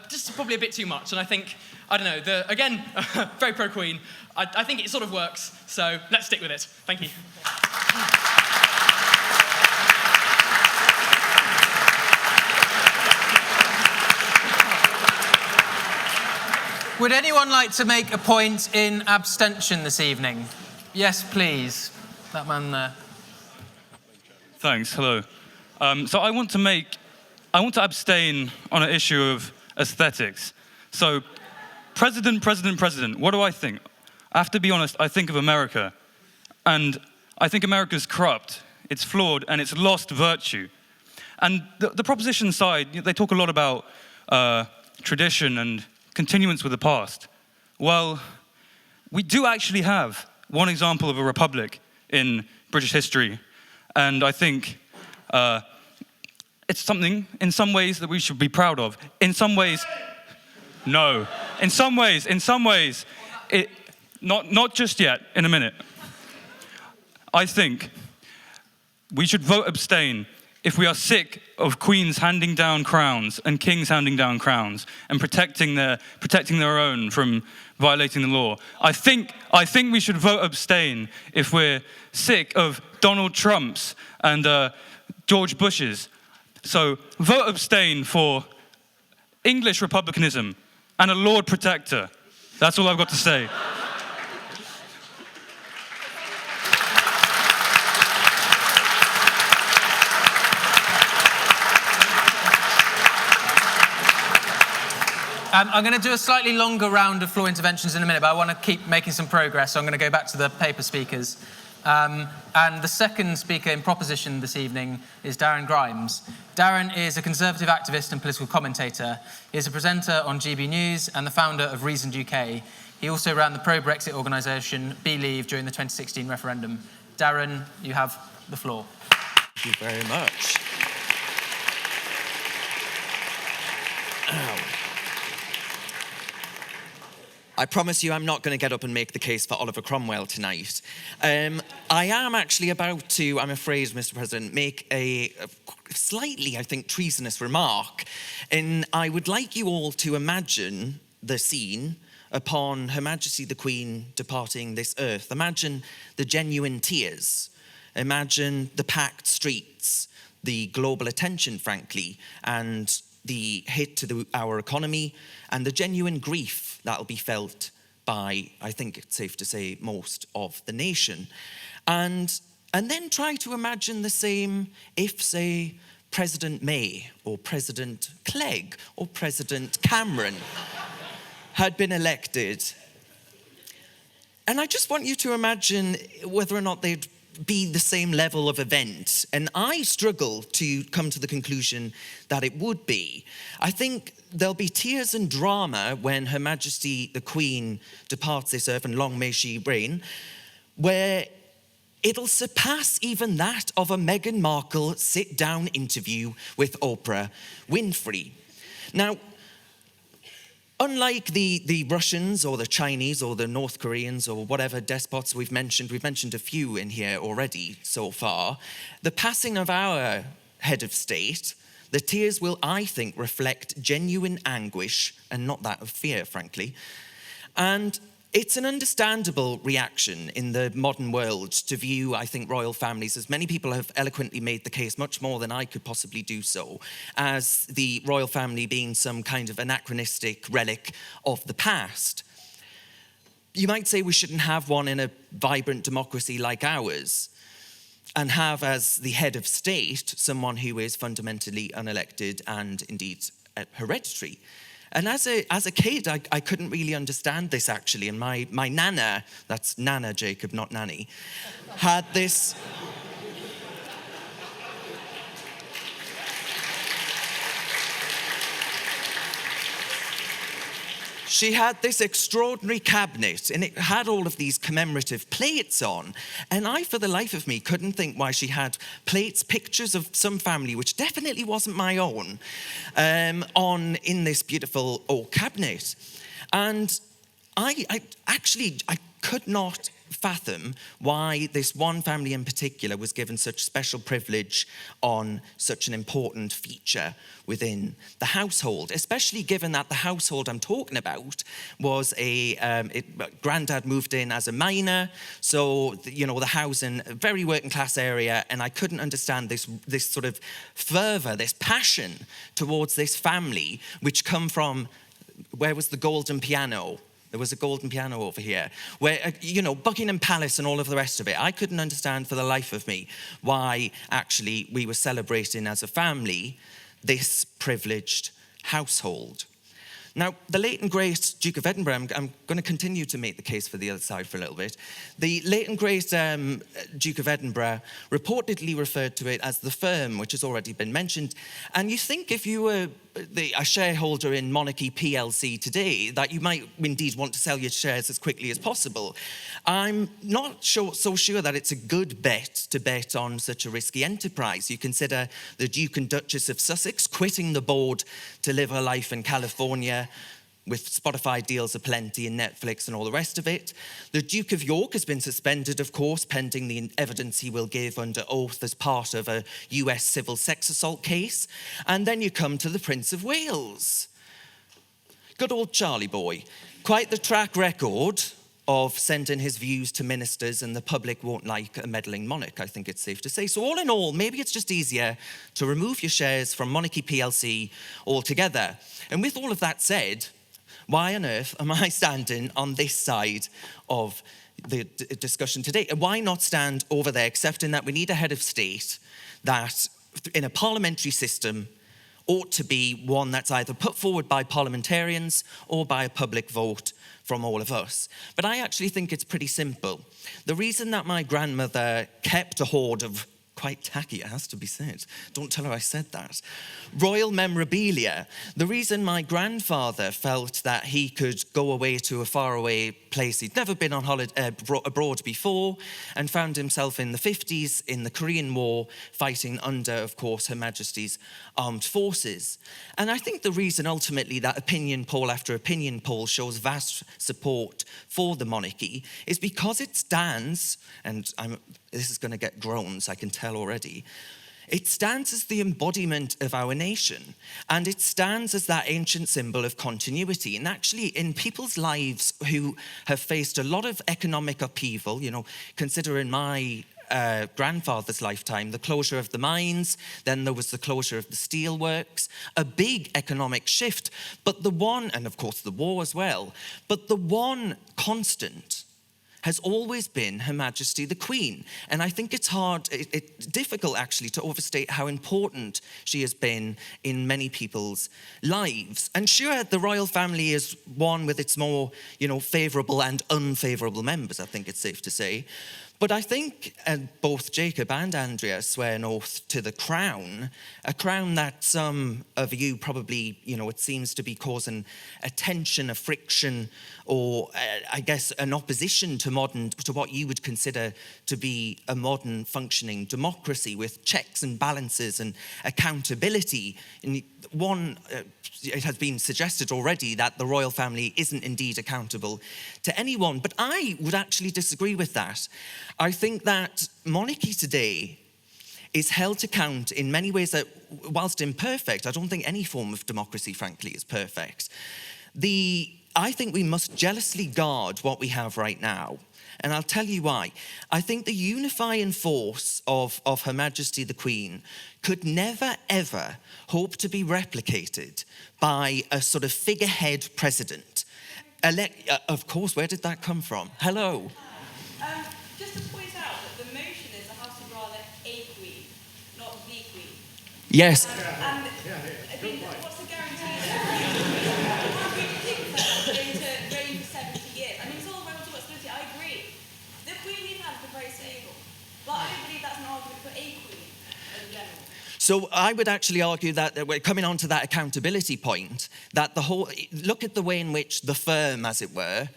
just probably a bit too much. And I think, I don't know, again, very pro-Queen. I think it sort of works. So let's stick with it. Thank you. Would anyone like to make a point in abstention this evening? Yes, please. That man there. Thanks. Hello. So I want to abstain on an issue of aesthetics. So, President. What do I think? I have to be honest. I think of America, and I think America's corrupt. It's flawed, and it's lost virtue. And the proposition side, they talk a lot about tradition and continuance with the past. Well, we do actually have one example of a republic in British history, and I think it's something, in some ways, that we should be proud of. In some ways, no. In some ways, not just yet, in a minute. I think we should vote abstain if we are sick of queens handing down crowns and kings handing down crowns and protecting their own from violating the law. I think we should vote abstain if we're sick of Donald Trump's and George Bush's. So vote abstain for English republicanism and a Lord Protector. That's all I've got to say. I'm going to do a slightly longer round of floor interventions in a minute, but I want to keep making some progress, so I'm going to go back to the paper speakers. And the second speaker in proposition this evening is Darren Grimes. Darren is a Conservative activist and political commentator. He is a presenter on GB News and the founder of Reasoned UK. He also ran the pro-Brexit organisation BeLeave during the 2016 referendum. Darren, you have the floor. Thank you very much. I promise you I'm not going to get up and make the case for Oliver Cromwell tonight. I am actually about to, I'm afraid, Mr. President, make a slightly, I think, treasonous remark. And I would like you all to imagine the scene upon Her Majesty the Queen departing this earth. Imagine the genuine tears. Imagine the packed streets, the global attention, frankly, and the hit to our economy, and the genuine grief that'll be felt by, I think it's safe to say, most of the nation. And then try to imagine the same if, say, President May or President Clegg or President Cameron had been elected. And I just want you to imagine whether or not they'd be the same level of event. And I struggle to come to the conclusion that it would be. I think there'll be tears and drama when Her Majesty the Queen departs this earth, and long may she reign, where it'll surpass even that of a Meghan Markle sit-down interview with Oprah Winfrey. Now, unlike the Russians or the Chinese or the North Koreans or whatever despots we've mentioned a few in here already so far, the passing of our head of state, the tears will, I think, reflect genuine anguish and not that of fear, frankly. And it's an understandable reaction in the modern world to view, I think, royal families, as many people have eloquently made the case, much more than I could possibly do so, as the royal family being some kind of anachronistic relic of the past. You might say we shouldn't have one in a vibrant democracy like ours, and have as the head of state someone who is fundamentally unelected and indeed hereditary. And as a kid, I couldn't really understand this, actually. And my nana, that's Nana, Jacob, not Nanny, had this... she had this extraordinary cabinet, and it had all of these commemorative plates on. And I, for the life of me, couldn't think why she had plates, pictures of some family, which definitely wasn't my own, in this beautiful oak cabinet. And I could not fathom why this one family in particular was given such special privilege on such an important feature within the household, especially given that the household I'm talking about was Grandad moved in as a miner, so the house in a very working class area, and I couldn't understand this sort of fervour, this passion towards this family, which come from, where was the golden piano? There was a golden piano over here, where, Buckingham Palace and all of the rest of it. I couldn't understand for the life of me why actually we were celebrating as a family this privileged household. Now, the late and great Duke of Edinburgh, I'm going to continue to make the case for the other side for a little bit. The late and great Duke of Edinburgh reportedly referred to it as the firm, which has already been mentioned. And you think if you were a shareholder in Monarchy PLC today, that you might indeed want to sell your shares as quickly as possible. I'm not so sure that it's a good bet to bet on such a risky enterprise. You consider the Duke and Duchess of Sussex quitting the board to live a life in California, with Spotify deals aplenty and Netflix and all the rest of it. The Duke of York has been suspended, of course, pending the evidence he will give under oath as part of a US civil sex assault case. And then you come to the Prince of Wales. Good old Charlie boy. Quite the track record of sending his views to ministers, and the public won't like a meddling monarch, I think it's safe to say. So all in all, maybe it's just easier to remove your shares from Monarchy PLC altogether. And with all of that said, why on earth am I standing on this side of the discussion today? Why not stand over there, accepting that we need a head of state that, in a parliamentary system, ought to be one that's either put forward by parliamentarians or by a public vote from all of us? But I actually think it's pretty simple. The reason that my grandmother kept a hoard of, quite tacky, it has to be said, don't tell her I said that, royal memorabilia, the reason my grandfather felt that he could go away to a faraway place he'd never been on holiday abroad before, and found himself in the 50s in the Korean War, fighting under, of course, Her Majesty's armed forces. And I think the reason ultimately that opinion poll after opinion poll shows vast support for the monarchy is because it stands, and this is going to get groans, I can tell already, it stands as the embodiment of our nation, and it stands as that ancient symbol of continuity. And actually, in people's lives who have faced a lot of economic upheaval, considering my grandfather's lifetime, the closure of the mines, then there was the closure of the steelworks, a big economic shift, but the one, and of course the war as well, but the one constant has always been Her Majesty the Queen. And I think it's difficult actually to overstate how important she has been in many people's lives. And sure, the royal family is one with its more, favourable and unfavourable members, I think it's safe to say. But I think both Jacob and Andrea swear an oath to the crown, a crown that some of you probably, it seems to be causing a tension, a friction, or I guess an opposition to what you would consider to be a modern functioning democracy with checks and balances and accountability. And it has been suggested already that the royal family isn't indeed accountable to anyone, but I would actually disagree with that. I think that monarchy today is held to account in many ways that, whilst imperfect, I don't think any form of democracy, frankly, is perfect. I think we must jealously guard what we have right now. And I'll tell you why. I think the unifying force of Her Majesty the Queen could never, ever hope to be replicated by a sort of figurehead president. Of course, where did that come from? Hello. Just to point out that the motion is the House would rather a queen, not the queen. Yes. And what's the guarantee that how many things that are going to reign for 70 years? It's all relative possibility. I agree. The Queen we've had been very stable, but I don't believe that's an argument for a queen in general. So I would actually argue that, we're coming on to that accountability point, that look at the way in which the firm, as it were,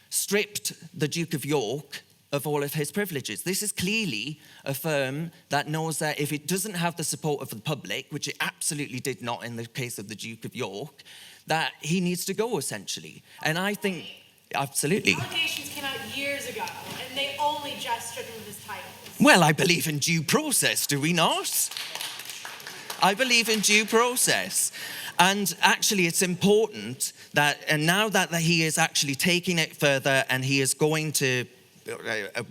stripped the Duke of York of all of his privileges. This is clearly a firm that knows that if it doesn't have the support of the public, which it absolutely did not in the case of the Duke of York, that he needs to go, essentially. And I think, absolutely. Allegations came out years ago, and they only just stripped him of his titles. Well, I believe in due process, do we not? I believe in due process. And actually, it's important that, and now that he is actually taking it further and he is going to,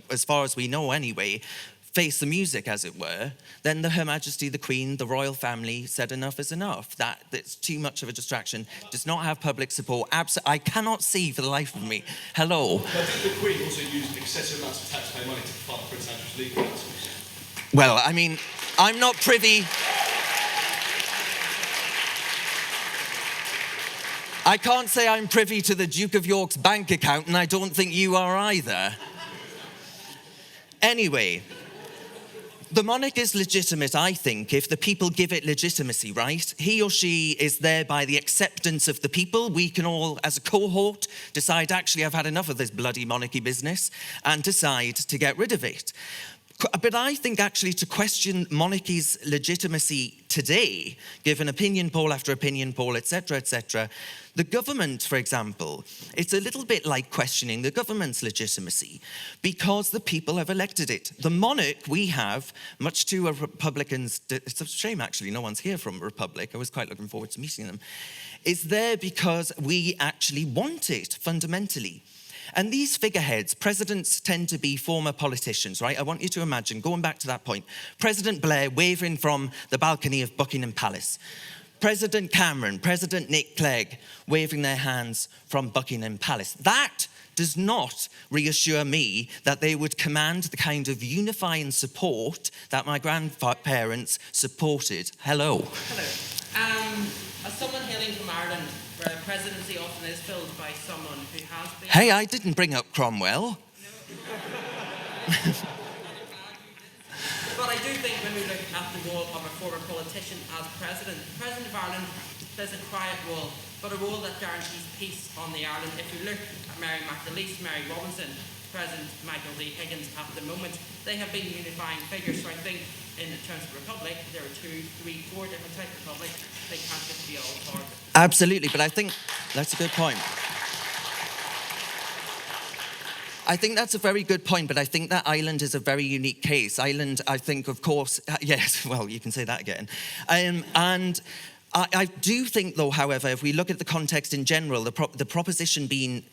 as far as we know anyway, face the music, as it were, then Her Majesty the Queen, the royal family, said enough is enough. That's too much of a distraction, does not have public support. I cannot see for the life of me. Hello. But did the Queen also use excessive amounts of taxpayer money to fund Prince Andrew's legal counsels? Well, I mean, I'm not privy. I can't say I'm privy to the Duke of York's bank account, and I don't think you are either. Anyway, the monarch is legitimate, I think, if the people give it legitimacy, right? He or she is there by the acceptance of the people. We can all, as a cohort, decide, actually, I've had enough of this bloody monarchy business, and decide to get rid of it. But I think, actually, to question monarchy's legitimacy today, given opinion poll after opinion poll, etc., the government, for example, it's a little bit like questioning the government's legitimacy because the people have elected it. The monarch we have, much to a Republican's, it's a shame actually no one's here from Republic, I was quite looking forward to meeting them, is there because we actually want it fundamentally. And these figureheads, presidents tend to be former politicians, right? I want you to imagine, going back to that point, President Blair waving from the balcony of Buckingham Palace. President Cameron, President Nick Clegg waving their hands from Buckingham Palace. That does not reassure me that they would command the kind of unifying support that my grandparents supported. Hello. Hello. As someone hailing from Ireland, where the presidency often is filled by someone who has been... Hey, I didn't bring up Cromwell. But I do think when we look at the role of a former politician as president, the President of Ireland plays a quiet role, but a role that guarantees peace on the island. If you look at Mary McAleese, Mary Robinson, President Michael D. Higgins at the moment, they have been unifying figures. So I think in terms of republic, there are 2, 3, 4 different types of republic. They can't just be all targeted. Absolutely, but I think that's a good point. I think that's a very good point, but I think that Ireland is a very unique case. Ireland, I think, of course, yes, well, you can say that again. And I do think, though, however, if we look at the context in general, the proposition being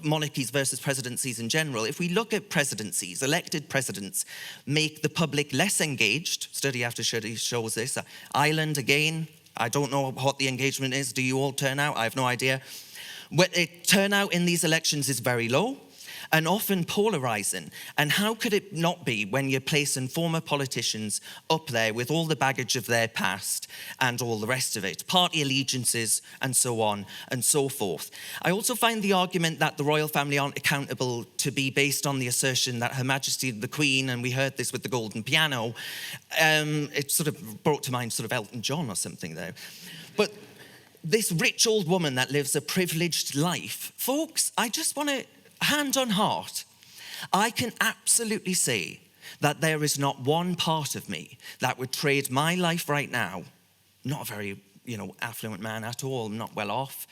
monarchies versus presidencies in general, if we look at presidencies, elected presidents make the public less engaged. Study after study shows this. Ireland, again, I don't know what the engagement is. Do you all turn out? I have no idea. Turnout in these elections is very low and often polarizing. And how could it not be when you're placing former politicians up there with all the baggage of their past and all the rest of it, party allegiances and so on and so forth. I also find the argument that the royal family aren't accountable to be based on the assertion that Her Majesty the Queen, and we heard this with the golden piano, it sort of brought to mind sort of Elton John or something there. But this rich old woman that lives a privileged life, folks, I just want to, hand on heart, I can absolutely say that there is not one part of me that would trade my life right now, not a very, affluent man at all, I'm not well off,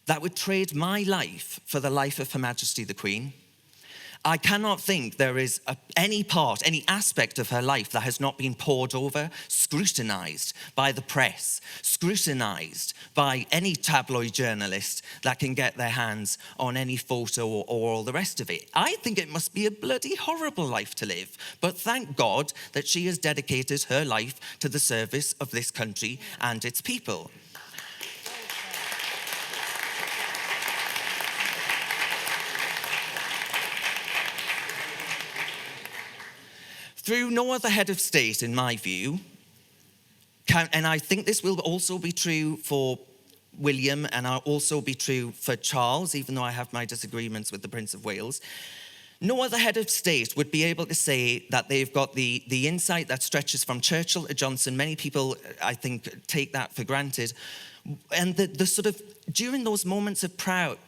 that would trade my life for the life of Her Majesty the Queen. I cannot think there is any part, any aspect of her life that has not been pored over, scrutinized by the press, scrutinized by any tabloid journalist that can get their hands on any photo or all the rest of it. I think it must be a bloody horrible life to live. But thank God that she has dedicated her life to the service of this country and its people. Through no other head of state, in my view, and I think this will also be true for William and I'll also be true for Charles, even though I have my disagreements with the Prince of Wales, No other head of state would be able to say that they've got the insight that stretches from Churchill to Johnson. Many people, I think, take that for granted. And the sort of, during those moments of pride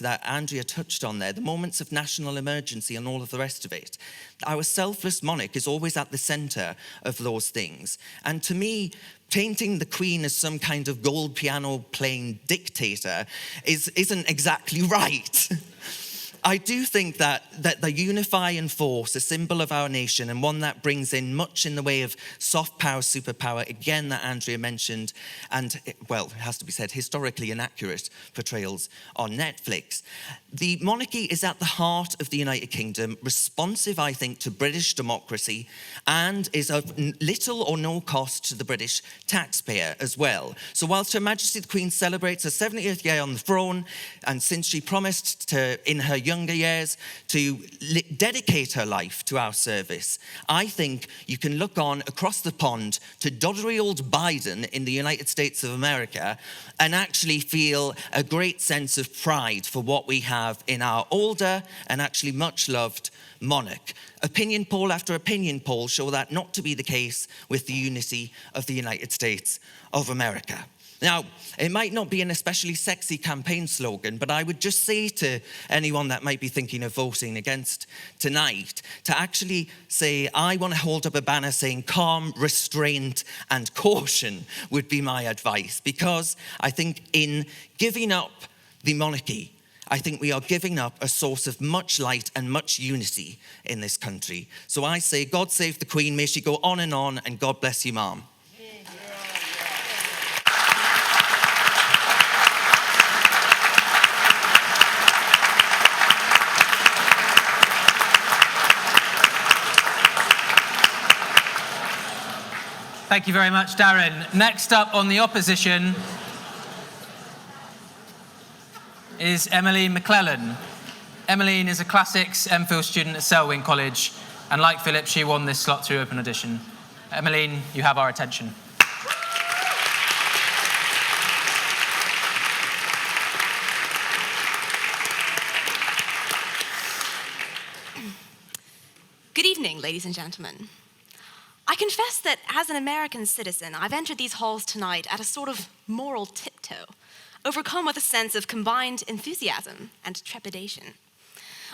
that Andrea touched on there, the moments of national emergency and all of the rest of it, our selfless monarch is always at the centre of those things. And to me, painting the Queen as some kind of gold piano playing dictator isn't exactly right. I do think that the unifying force, a symbol of our nation, and one that brings in much in the way of soft power, superpower, again, that Andrea mentioned, and, well, it has to be said, historically inaccurate portrayals on Netflix. The monarchy is at the heart of the United Kingdom, responsive, I think, to British democracy, and is of little or no cost to the British taxpayer as well. So whilst Her Majesty the Queen celebrates her 70th year on the throne, and since she promised to, in her younger years, to dedicate her life to our service, I think you can look on across the pond to doddery old Biden in the United States of America and actually feel a great sense of pride for what we have in our older and actually much loved monarch. Opinion poll after opinion poll show that not to be the case with the unity of the United States of America. Now, it might not be an especially sexy campaign slogan, but I would just say to anyone that might be thinking of voting against tonight, to actually say, I want to hold up a banner saying calm, restraint, and caution would be my advice. Because I think in giving up the monarchy, I think we are giving up a source of much light and much unity in this country. So I say, God save the Queen, may she go on, and God bless you, ma'am. Thank you very much, Darren. Next up on the opposition is Emmeline McClellan. Emmeline is a classics MPhil student at Selwyn College, and like Philip, she won this slot through open audition. Emmeline, you have our attention. Good evening, ladies and gentlemen. I confess that as an American citizen, I've entered these halls tonight at a sort of moral tiptoe, overcome with a sense of combined enthusiasm and trepidation.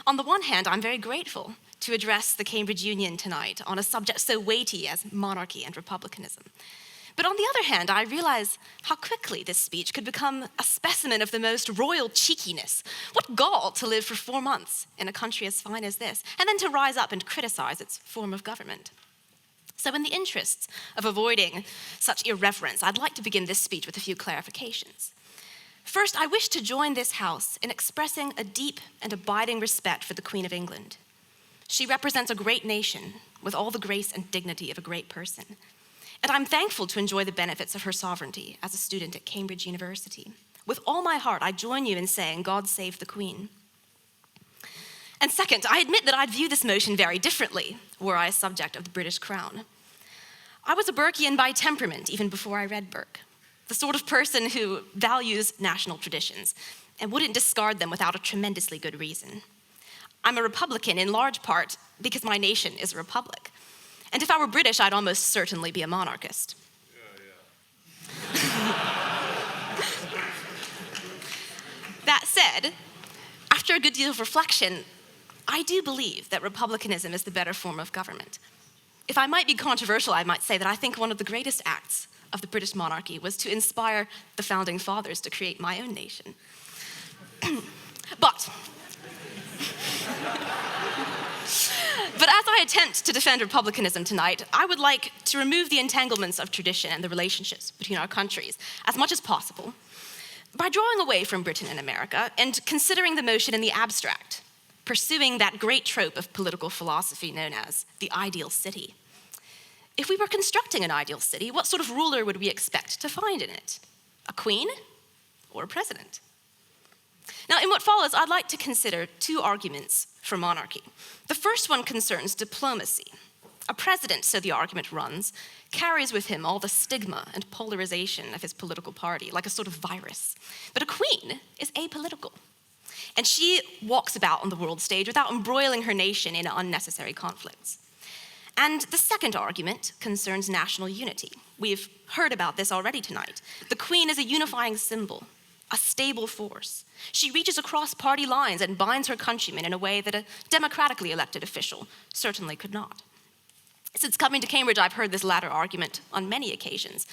On the one hand, I'm very grateful to address the Cambridge Union tonight on a subject so weighty as monarchy and republicanism. But on the other hand, I realize how quickly this speech could become a specimen of the most royal cheekiness. What gall to live for 4 months in a country as fine as this, and then to rise up and criticize its form of government. So in the interests of avoiding such irreverence, I'd like to begin this speech with a few clarifications. First, I wish to join this House in expressing a deep and abiding respect for the Queen of England. She represents a great nation with all the grace and dignity of a great person. And I'm thankful to enjoy the benefits of her sovereignty as a student at Cambridge University. With all my heart, I join you in saying, God save the Queen. And second, I admit that I'd view this motion very differently were I a subject of the British Crown. I was a Burkean by temperament even before I read Burke, the sort of person who values national traditions and wouldn't discard them without a tremendously good reason. I'm a Republican in large part because my nation is a republic. And if I were British, I'd almost certainly be a monarchist. That said, after a good deal of reflection, I do believe that republicanism is the better form of government. If I might be controversial, I might say that I think one of the greatest acts of the British monarchy was to inspire the founding fathers to create my own nation. But as I attempt to defend republicanism tonight, I would like to remove the entanglements of tradition and the relationships between our countries as much as possible by drawing away from Britain and America and considering the motion in the abstract, pursuing that great trope of political philosophy known as the ideal city. If we were constructing an ideal city, what sort of ruler would we expect to find in it? A queen or a president? Now, in what follows, I'd like to consider 2 arguments for monarchy. The first one concerns diplomacy. A president, so the argument runs, carries with him all the stigma and polarization of his political party, like a sort of virus. But a queen is apolitical. And she walks about on the world stage without embroiling her nation in unnecessary conflicts. And the second argument concerns national unity. We've heard about this already tonight. The Queen is a unifying symbol, a stable force. She reaches across party lines and binds her countrymen in a way that a democratically elected official certainly could not. Since coming to Cambridge, I've heard this latter argument on many occasions.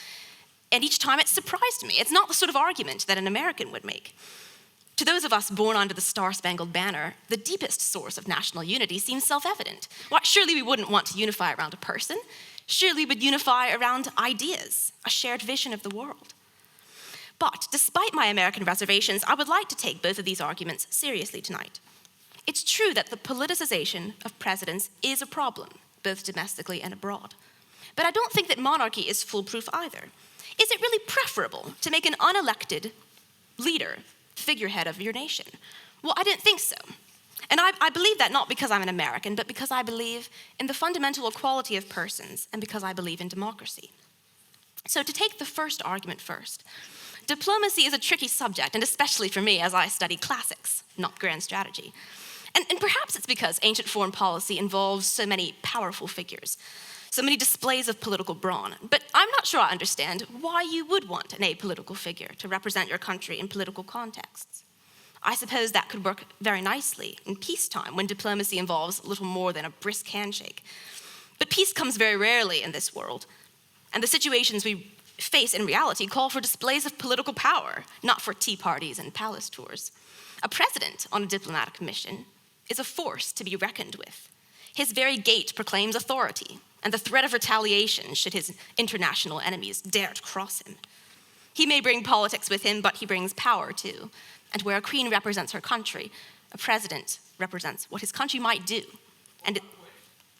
And each time it surprised me. It's not the sort of argument that an American would make. To those of us born under the Star-Spangled Banner, the deepest source of national unity seems self-evident. Why, surely we wouldn't want to unify around a person. Surely we would unify around ideas, a shared vision of the world. But despite my American reservations, I would like to take both of these arguments seriously tonight. It's true that the politicization of presidents is a problem, both domestically and abroad. But I don't think that monarchy is foolproof either. Is it really preferable to make an unelected leader figurehead of your nation? Well, I didn't think so. And I believe that not because I'm an American, but because I believe in the fundamental equality of persons and because I believe in democracy. So to take the first argument first, diplomacy is a tricky subject, and especially for me as I study classics, not grand strategy. And perhaps it's because ancient foreign policy involves so many powerful figures, so many displays of political brawn. But I'm not sure I understand why you would want an apolitical figure to represent your country in political contexts. I suppose that could work very nicely in peacetime when diplomacy involves little more than a brisk handshake. But peace comes very rarely in this world, and the situations we face in reality call for displays of political power, not for tea parties and palace tours. A president on a diplomatic mission is a force to be reckoned with. His very gait proclaims authority and the threat of retaliation should his international enemies dare to cross him. He may bring politics with him, but he brings power too. And where a queen represents her country, a president represents what his country might do. And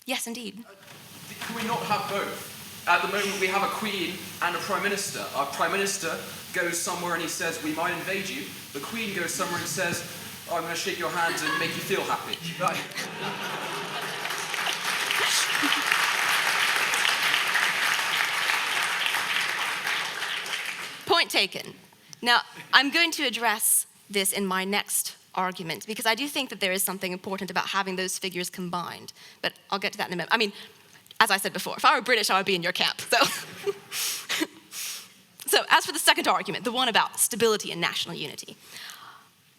yes, indeed. Can we not have both? At the moment, we have a queen and a prime minister. Our prime minister goes somewhere and he says, we might invade you. The queen goes somewhere and says, oh, I'm going to shake your hand and make you feel happy. Point taken. Now, I'm going to address this in my next argument because I do think that there is something important about having those figures combined. But I'll get to that in a minute. I mean, as I said before, if I were British, I would be in your camp. So as for the second argument, the one about stability and national unity,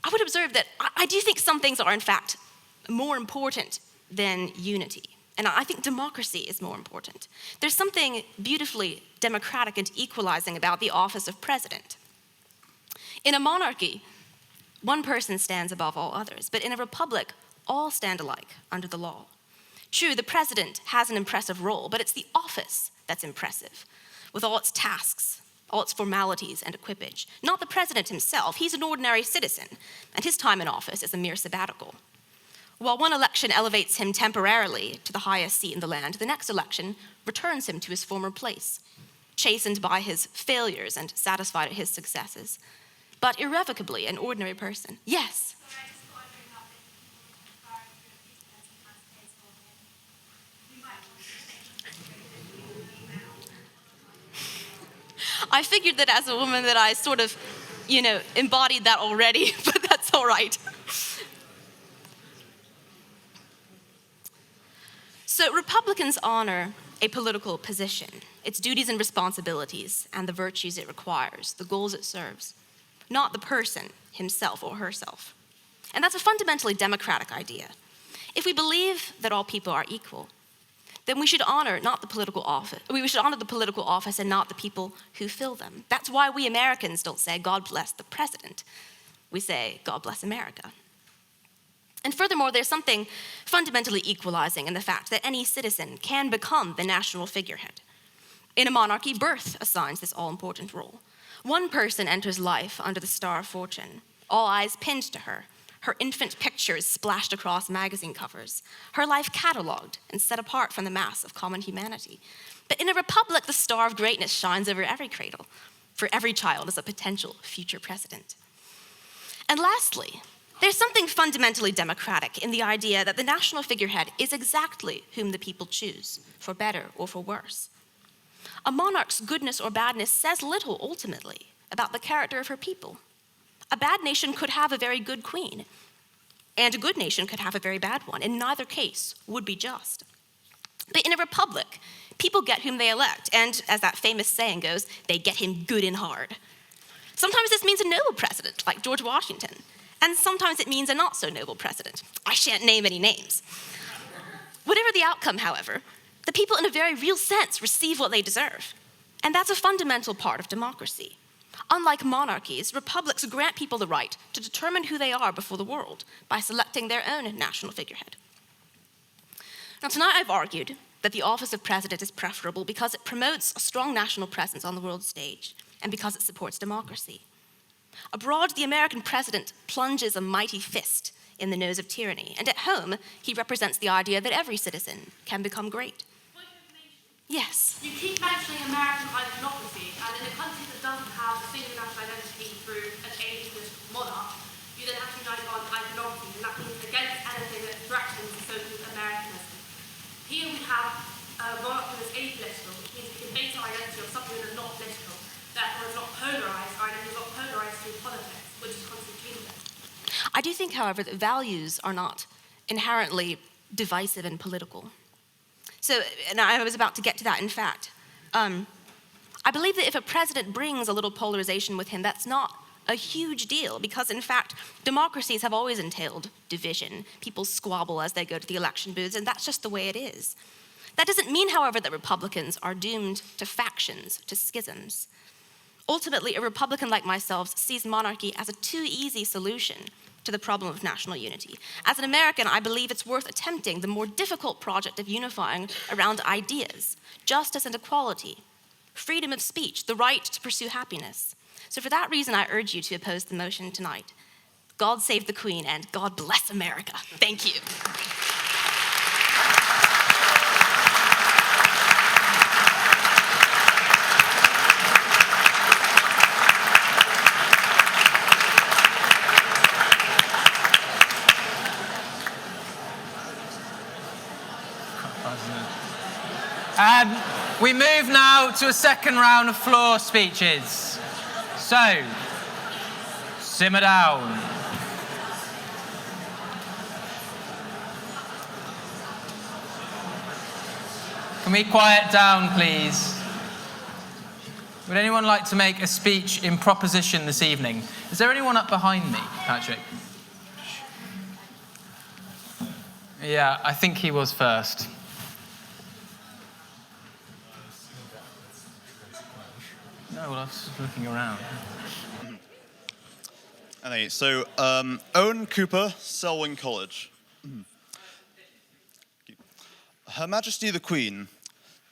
I would observe that I do think some things are, in fact, more important than unity. And I think democracy is more important. There's something beautifully democratic and equalizing about the office of president. In a monarchy, one person stands above all others, but in a republic, all stand alike under the law. True, the president has an impressive role, but it's the office that's impressive, with all its tasks, all its formalities and equipage. Not the president himself. He's an ordinary citizen, and his time in office is a mere sabbatical. While one election elevates him temporarily to the highest seat in the land, the next election returns him to his former place, chastened by his failures and satisfied at his successes, but irrevocably an ordinary person. Yes? I figured that as a woman that I sort of, embodied that already, but that's all right. So Republicans honor a political position, its duties and responsibilities, and the virtues it requires, the goals it serves, not the person himself or herself. And that's a fundamentally democratic idea. If we believe that all people are equal, then we should honor the political office and not the people who fill them. That's why we Americans don't say, God bless the president. We say, God bless America. And furthermore, there's something fundamentally equalizing in the fact that any citizen can become the national figurehead. In a monarchy, birth assigns this all-important role. One person enters life under the star of fortune, all eyes pinned to her, her infant pictures splashed across magazine covers, her life cataloged and set apart from the mass of common humanity. But in a republic, the star of greatness shines over every cradle, for every child is a potential future president. And lastly, there's something fundamentally democratic in the idea that the national figurehead is exactly whom the people choose, for better or for worse. A monarch's goodness or badness says little, ultimately, about the character of her people. A bad nation could have a very good queen, and a good nation could have a very bad one, and neither case would be just. But in a republic, people get whom they elect, and as that famous saying goes, they get him good and hard. Sometimes this means a noble president, like George Washington, and sometimes it means a not-so-noble president. I shan't name any names. Whatever the outcome, however, the people in a very real sense receive what they deserve, and that's a fundamental part of democracy. Unlike monarchies, republics grant people the right to determine who they are before the world by selecting their own national figurehead. Now, tonight I've argued that the office of president is preferable because it promotes a strong national presence on the world stage and because it supports democracy. Abroad, the American president plunges a mighty fist in the nose of tyranny, and at home, he represents the idea that every citizen can become great. Yes? You keep mentioning American iconography, and in a country that doesn't have a single national identity through an ageless monarch, you then have to unite on iconography, and that means against anything that threatens the so-called Americanism. Here we have a monarch that is apolitical, which means we can base our identity on something that is not political. Therefore, it's not polarised, our identity is not polarised through politics, which is constitutional. I do think, however, that values are not inherently divisive and political. So, and I was about to get to that, in fact. I believe that if a president brings a little polarization with him, that's not a huge deal, because in fact, democracies have always entailed division. People squabble as they go to the election booths, and that's just the way it is. That doesn't mean, however, that Republicans are doomed to factions, to schisms. Ultimately, a Republican like myself sees monarchy as a too easy solution to the problem of national unity. As an American, I believe it's worth attempting the more difficult project of unifying around ideas, justice and equality, freedom of speech, the right to pursue happiness. So for that reason, I urge you to oppose the motion tonight. God save the Queen and God bless America. Thank you. We move now to a second round of floor speeches. So, simmer down. Can we quiet down, please? Would anyone like to make a speech in proposition this evening? Is there anyone up behind me, Patrick? Yeah, I think he was first. No, well, I was just looking around. Okay, so Owen Cooper, Selwyn College. Her Majesty the Queen,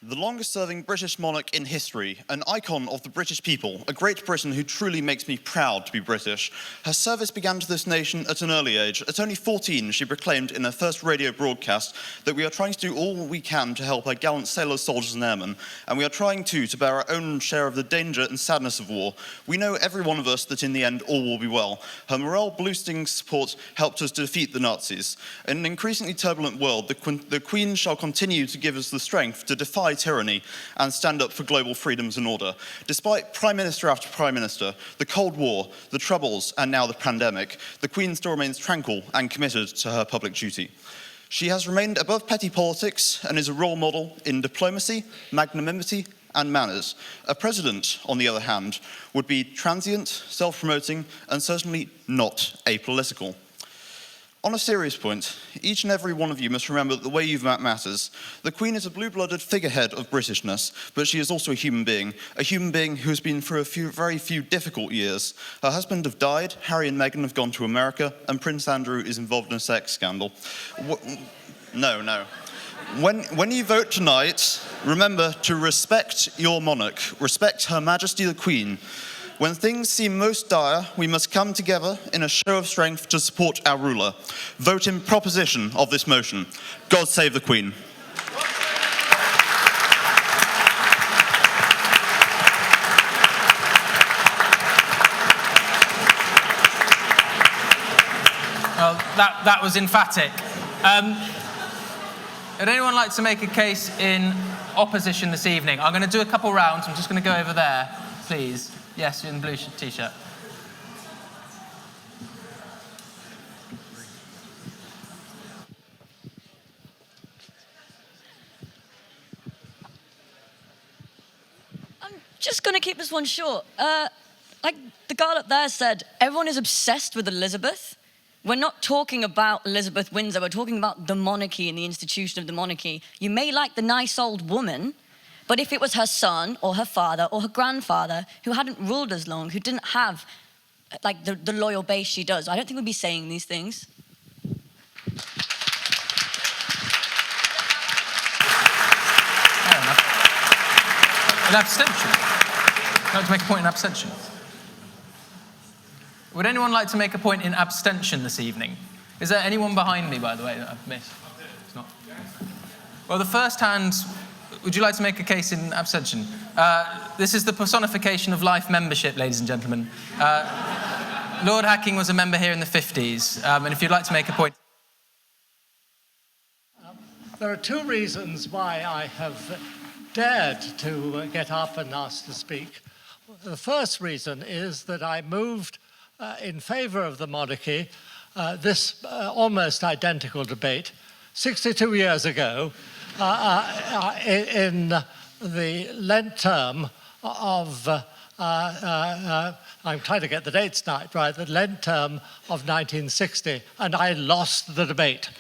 the longest-serving British monarch in history, an icon of the British people, a great Britain who truly makes me proud to be British. Her service began to this nation at an early age. At only 14, she proclaimed in her first radio broadcast that we are trying to do all we can to help our gallant sailors, soldiers and airmen, and we are trying to bear our own share of the danger and sadness of war. We know, every one of us, that in the end all will be well. Her morale-boosting support helped us to defeat the Nazis. In an increasingly turbulent world, the Queen shall continue to give us the strength to defy tyranny and stand up for global freedoms and order. Despite Prime Minister after Prime Minister, the Cold War, the Troubles, and now the pandemic, the Queen still remains tranquil and committed to her public duty. She has remained above petty politics and is a role model in diplomacy, magnanimity, and manners. A president, on the other hand, would be transient, self-promoting, and certainly not apolitical. On a serious point, each and every one of you must remember that the way you've met matters. The Queen is a blue-blooded figurehead of Britishness, but she is also a human being who has been through very few difficult years. Her husband have died, Harry and Meghan have gone to America, and Prince Andrew is involved in a sex scandal. No. When you vote tonight, remember to respect your monarch, respect Her Majesty the Queen. When things seem most dire, we must come together in a show of strength to support our ruler. Vote in proposition of this motion. God save the Queen. Well, that was emphatic. Would anyone like to make a case in opposition this evening? I'm going to do a couple rounds. I'm just going to go over there, please. Yes, in the blue t-shirt. I'm just going to keep this one short. Like the girl up there said, everyone is obsessed with Elizabeth. We're not talking about Elizabeth Windsor, we're talking about the monarchy and the institution of the monarchy. You may like the nice old woman, but if it was her son or her father or her grandfather who hadn't ruled as long, who didn't have like the loyal base she does, I don't think we'd be saying these things. Fair enough. An abstention. I'd like to make a point in abstention. Would anyone like to make a point in abstention this evening? Is there anyone behind me, by the way, that I've missed? It's not. Well, the first hand, would you like to make a case in abstention? This is the personification of life membership, ladies and gentlemen. Lord Hacking was a member here in the 50s, and if you'd like to make a point. There are two reasons why I have dared to get up and ask to speak. The first reason is that I moved in favour of the monarchy, this almost identical debate, 62 years ago, in the Lent term of, I'm trying to get the dates right, the Lent term of 1960, and I lost the debate.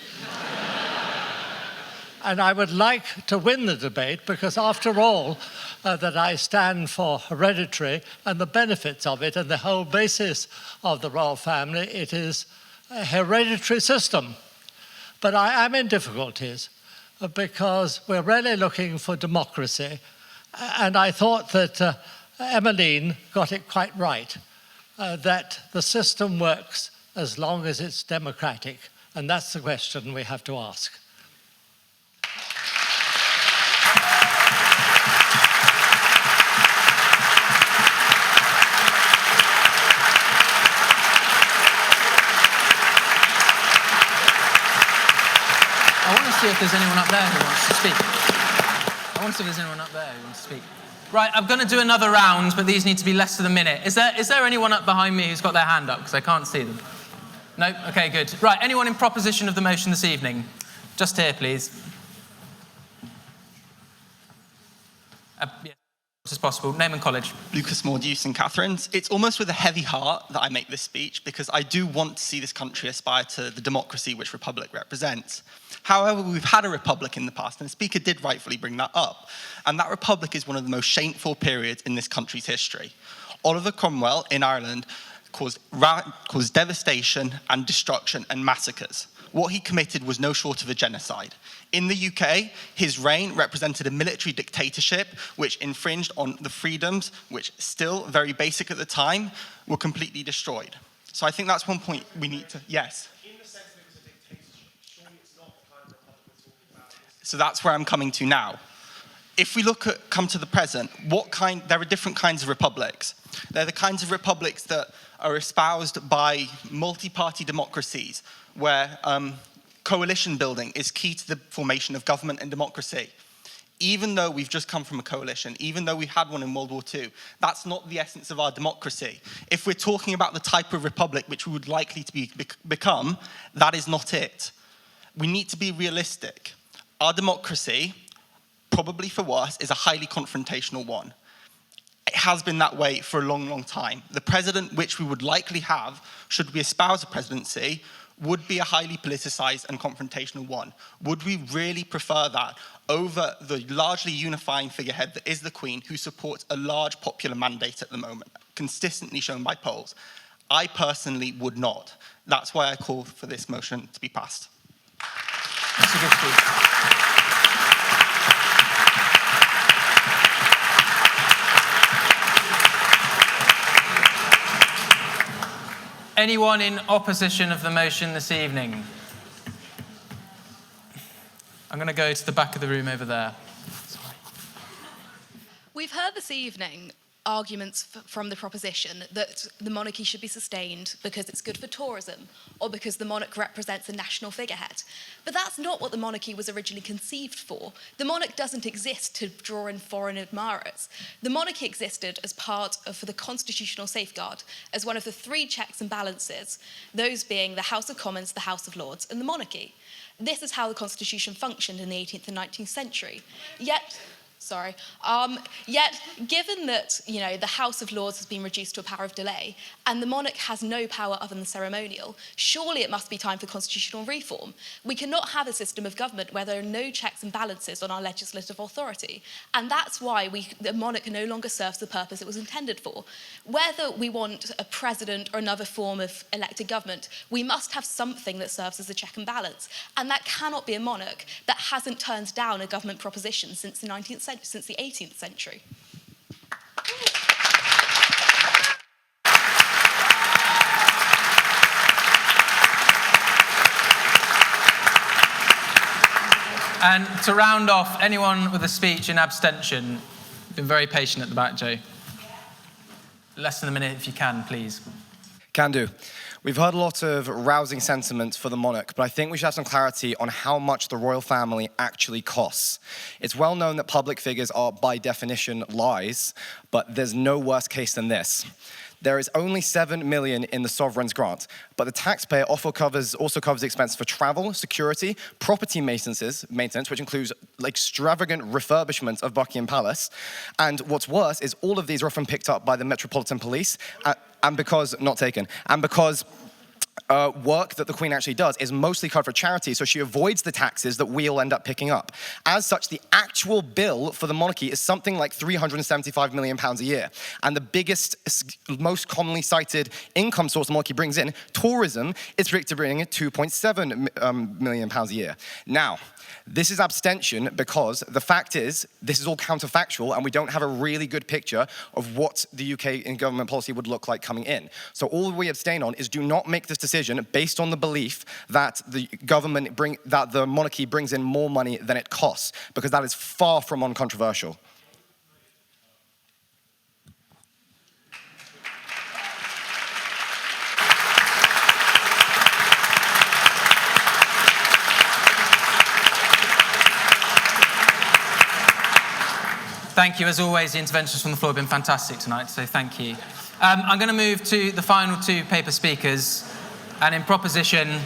And I would like to win the debate because, after all, that I stand for hereditary and the benefits of it, and the whole basis of the royal family, it is a hereditary system. But I am in difficulties because we're really looking for democracy. And I thought that Emmeline got it quite right, that the system works as long as it's democratic. And that's the question we have to ask. I want to see if there's anyone up there who wants to speak. I want to see if there's anyone up there who wants to speak. Right, I'm going to do another round, but these need to be less than a minute. Is there anyone up behind me who's got their hand up? Because I can't see them. No? Okay, good. Right, anyone in proposition of the motion this evening? Just here, please. Yeah. As possible. Name and college. Lucas Moore, St Catherine's. It's almost with a heavy heart that I make this speech because I do want to see this country aspire to the democracy which Republic represents. However, we've had a republic in the past, and the Speaker did rightfully bring that up. And that republic is one of the most shameful periods in this country's history. Oliver Cromwell in Ireland caused devastation and destruction and massacres. What he committed was no short of a genocide. In the UK, his reign represented a military dictatorship which infringed on the freedoms, which still very basic at the time, were completely destroyed. So I think that's one point we need to, yes. In the sense that it was a dictatorship, surely it's not the kind of republic we're talking about. So that's where I'm coming to now. If we come to the present, there are different kinds of republics. They're the kinds of republics that are espoused by multi-party democracies, where coalition building is key to the formation of government and democracy. Even though we've just come from a coalition, even though we had one in World War II, that's not the essence of our democracy. If we're talking about the type of republic which we would likely to become, that is not it. We need to be realistic. Our democracy, probably for worse, is a highly confrontational one. It has been that way for a long, long time. The president which we would likely have, should we espouse a presidency, would be a highly politicized and confrontational one. Would we really prefer that over the largely unifying figurehead that is the Queen, who supports a large popular mandate at the moment, consistently shown by polls? I personally would not. That's why I call for this motion to be passed. That's a good speech. Anyone in opposition of the motion this evening? I'm going to go to the back of the room over there. Sorry. We've heard this evening arguments from the proposition that the monarchy should be sustained because it's good for tourism or because the monarch represents a national figurehead. But that's not what the monarchy was originally conceived for. The monarch doesn't exist to draw in foreign admirers. The monarchy existed as part of the constitutional safeguard, as one of the three checks and balances, those being the House of Commons, the House of Lords, and the monarchy. This is how the Constitution functioned in the 18th and 19th century. Yet, Sorry. Yet, given that, the House of Lords has been reduced to a power of delay and the monarch has no power other than ceremonial, surely it must be time for constitutional reform. We cannot have a system of government where there are no checks and balances on our legislative authority. And that's why the monarch no longer serves the purpose it was intended for. Whether we want a president or another form of elected government, we must have something that serves as a check and balance. And that cannot be a monarch that hasn't turned down a government proposition since the 18th century. And to round off, anyone with a speech in abstention, been very patient at the back, Joe. Less than a minute if you can, please. Can do. We've heard a lot of rousing sentiments for the monarch, but I think we should have some clarity on how much the royal family actually costs. It's well known that public figures are, by definition, lies, but there's no worse case than this. There is only 7 million in the sovereign's grant, but the taxpayer also covers the expenses for travel, security, property maintenance, which includes extravagant refurbishment of Buckingham Palace. And what's worse is all of these are often picked up by the Metropolitan Police, and because work that the Queen actually does is mostly covered for charity, so she avoids the taxes that we'll end up picking up. As such, the actual bill for the monarchy is something like £375 million a year. And the biggest, most commonly cited income source the monarchy brings in, tourism, is predicted to bring in £2.7 million a year. Now, this is abstention because the fact is, this is all counterfactual and we don't have a really good picture of what the UK in government policy would look like coming in. So all we abstain on is do not make this decision based on the belief that that the monarchy brings in more money than it costs, because that is far from uncontroversial. Thank you. As always, the interventions from the floor have been fantastic tonight, so thank you. I'm going to move to the final two paper speakers, and in proposition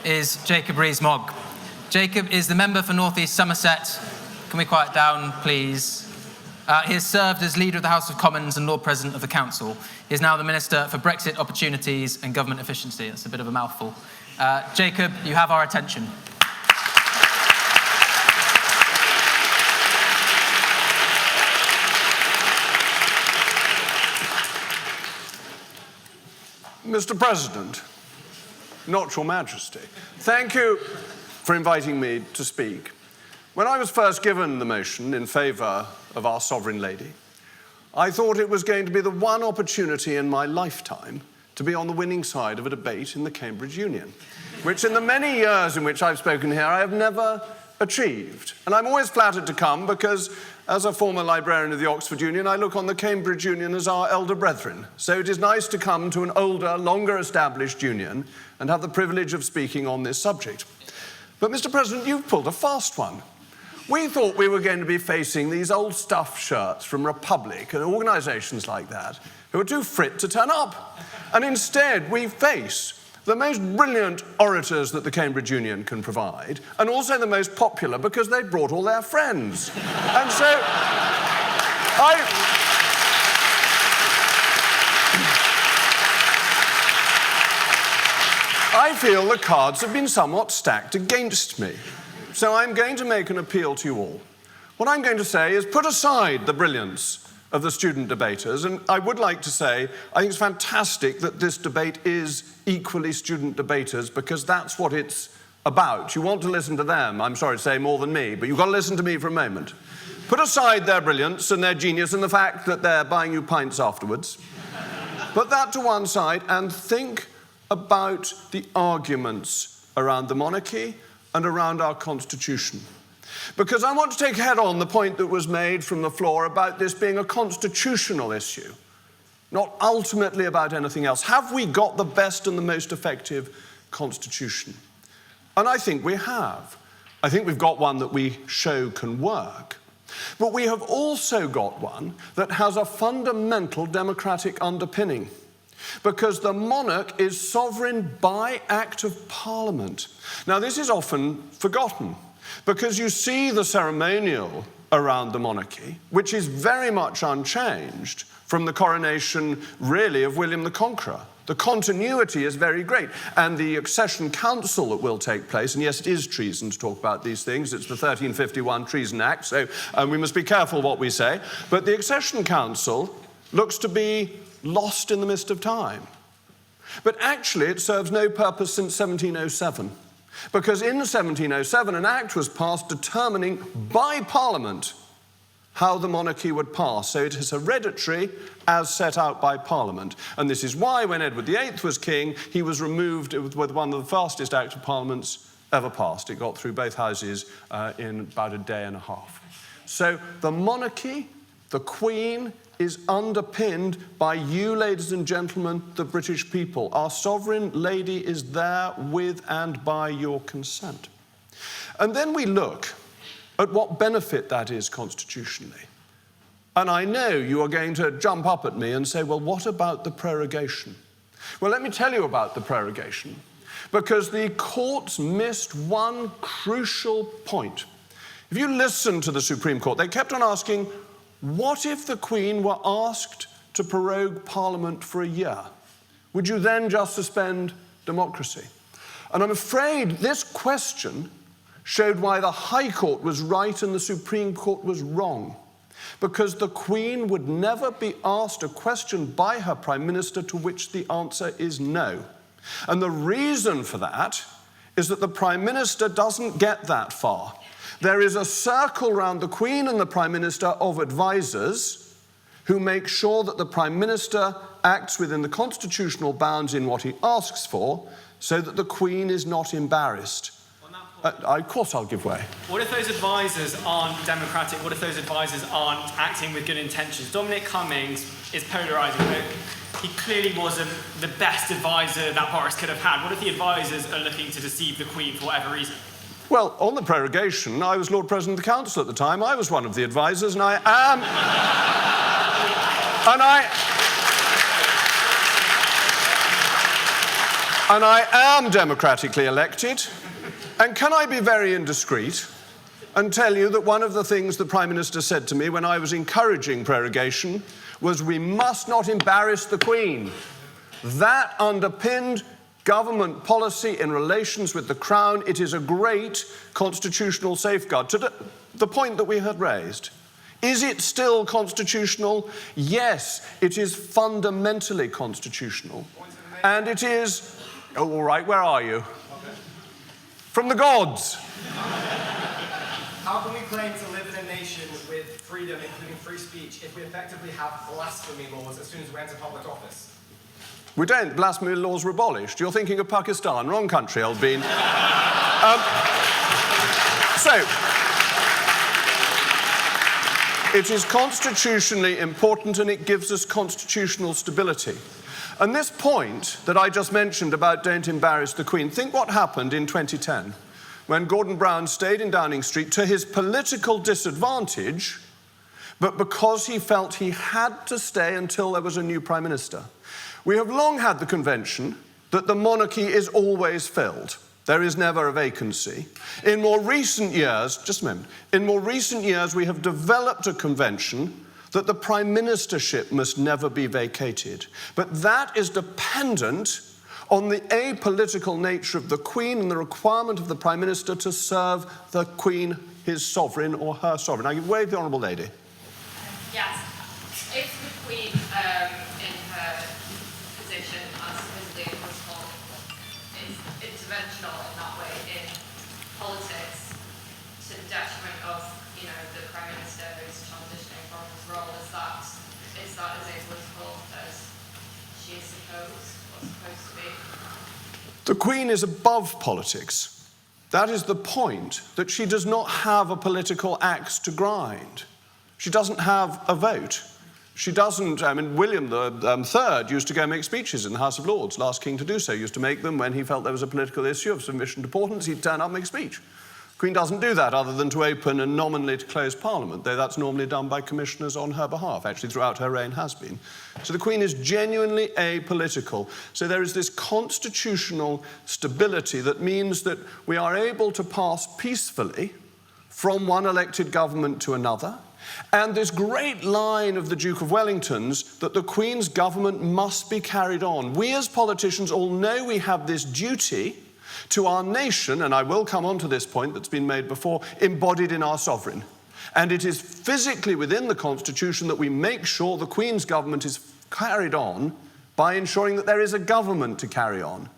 is Jacob Rees-Mogg. Jacob is the member for North-East Somerset. Can we quiet down, please? He has served as Leader of the House of Commons and Lord President of the Council. He is now the Minister for Brexit Opportunities and Government Efficiency. That's a bit of a mouthful. Jacob, you have our attention. Mr. President, not Your Majesty, thank you for inviting me to speak. When I was first given the motion in favour of our Sovereign Lady, I thought it was going to be the one opportunity in my lifetime to be on the winning side of a debate in the Cambridge Union, which in the many years in which I've spoken here, I have never achieved. And I'm always flattered to come because, as a former librarian of the Oxford Union, I look on the Cambridge Union as our elder brethren. So it is nice to come to an older, longer established union and have the privilege of speaking on this subject. But Mr. President, you've pulled a fast one. We thought we were going to be facing these old stuff shirts from Republic and organisations like that who are too fit to turn up. And instead we face the most brilliant orators that the Cambridge Union can provide, and also the most popular because they brought all their friends. And so I feel the cards have been somewhat stacked against me. So I'm going to make an appeal to you all. What I'm going to say is put aside the brilliance of the student debaters, and I would like to say I think it's fantastic that this debate is equally student debaters, because that's what it's about. You want to listen to them, I'm sorry to say, more than me, but you've got to listen to me for a moment. Put aside their brilliance and their genius and the fact that they're buying you pints afterwards. Put that to one side and think about the arguments around the monarchy and around our constitution. Because I want to take head on the point that was made from the floor about this being a constitutional issue, not ultimately about anything else. Have we got the best and the most effective constitution? And I think we have. I think we've got one that we show can work. But we have also got one that has a fundamental democratic underpinning, because the monarch is sovereign by act of Parliament. Now, this is often forgotten, because you see the ceremonial around the monarchy, which is very much unchanged from the coronation, really, of William the Conqueror. The continuity is very great. And the accession council that will take place, and yes, it is treason to talk about these things, it's the 1351 Treason Act, so we must be careful what we say, but the accession council looks to be lost in the mist of time. But actually, it serves no purpose since 1707. Because in 1707, an act was passed determining by Parliament how the monarchy would pass. So it is hereditary as set out by Parliament. And this is why when Edward VIII was king, he was removed with one of the fastest Act of Parliaments ever passed. It got through both houses in about a day and a half. So the monarchy, the Queen, is underpinned by you, ladies and gentlemen, the British people. Our sovereign lady is there with and by your consent. And then we look at what benefit that is constitutionally. And I know you are going to jump up at me and say, well, what about the prorogation? Well, let me tell you about the prorogation, because the courts missed one crucial point. If you listen to the Supreme Court, they kept on asking, what if the Queen were asked to prorogue Parliament for a year? Would you then just suspend democracy? And I'm afraid this question showed why the High Court was right and the Supreme Court was wrong. Because the Queen would never be asked a question by her Prime Minister to which the answer is no. And the reason for that is that the Prime Minister doesn't get that far. There is a circle around the Queen and the Prime Minister of advisors who make sure that the Prime Minister acts within the constitutional bounds in what he asks for, so that the Queen is not embarrassed. Of course I'll give way. What if those advisors aren't democratic? What if those advisors aren't acting with good intentions? Dominic Cummings is polarising, but he clearly wasn't the best advisor that Boris could have had. What if the advisors are looking to deceive the Queen for whatever reason? Well, on the prorogation, I was Lord President of the Council at the time. I was one of the advisors, and I am... and I am democratically elected. And can I be very indiscreet and tell you that one of the things the Prime Minister said to me when I was encouraging prorogation was, we must not embarrass the Queen. That underpinned government policy in relations with the Crown. It is a great constitutional safeguard. To the point that we had raised, is it still constitutional? Yes, it is fundamentally constitutional. And it is... Oh, all right, where are you? From the gods. How can we claim to live in a nation with freedom, including free speech, if we effectively have blasphemy laws as soon as we enter public office? We don't. Blasphemy laws were abolished. You're thinking of Pakistan. Wrong country, old bean. So, it is constitutionally important, and it gives us constitutional stability. And this point that I just mentioned about don't embarrass the Queen, think what happened in 2010 when Gordon Brown stayed in Downing Street to his political disadvantage, but because he felt he had to stay until there was a new Prime Minister. We have long had the convention that the monarchy is always filled. There is never a vacancy. In more recent years, just a moment, in more recent years we have developed a convention that the Prime Ministership must never be vacated. But that is dependent on the apolitical nature of the Queen and the requirement of the Prime Minister to serve the Queen, his sovereign or her sovereign. I give way to the Honourable Lady. Yes. If the Queen, in her position as supposedly a protocol, is interventional in that way in politics to the detriment of, the Prime Minister who's transitioning from his role, is that as apolitical as she is supposed to be? The Queen is above politics. That is the point, that she does not have a political axe to grind. She doesn't have a vote. She doesn't, William III used to go make speeches in the House of Lords, last king to do so, used to make them when he felt there was a political issue of sufficient importance, he'd turn up and make a speech. The Queen doesn't do that other than to open and nominally to close Parliament, though that's normally done by commissioners on her behalf, actually throughout her reign has been. So the Queen is genuinely apolitical. So there is this constitutional stability that means that we are able to pass peacefully from one elected government to another, and this great line of the Duke of Wellington's that the Queen's government must be carried on. We as politicians all know we have this duty to our nation, and I will come on to this point that's been made before, embodied in our sovereign. And it is physically within the Constitution that we make sure the Queen's government is carried on by ensuring that there is a government to carry on.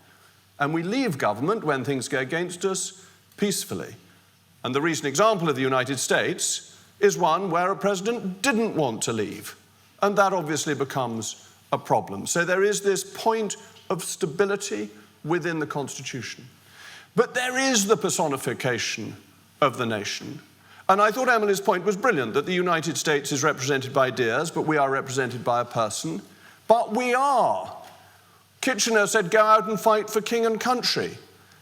And we leave government when things go against us peacefully. And the recent example of the United States is one where a president didn't want to leave. And that obviously becomes a problem. So there is this point of stability within the Constitution. But there is the personification of the nation. And I thought Emily's point was brilliant, that the United States is represented by ideas, but we are represented by a person. But we are. Kitchener said, go out and fight for king and country.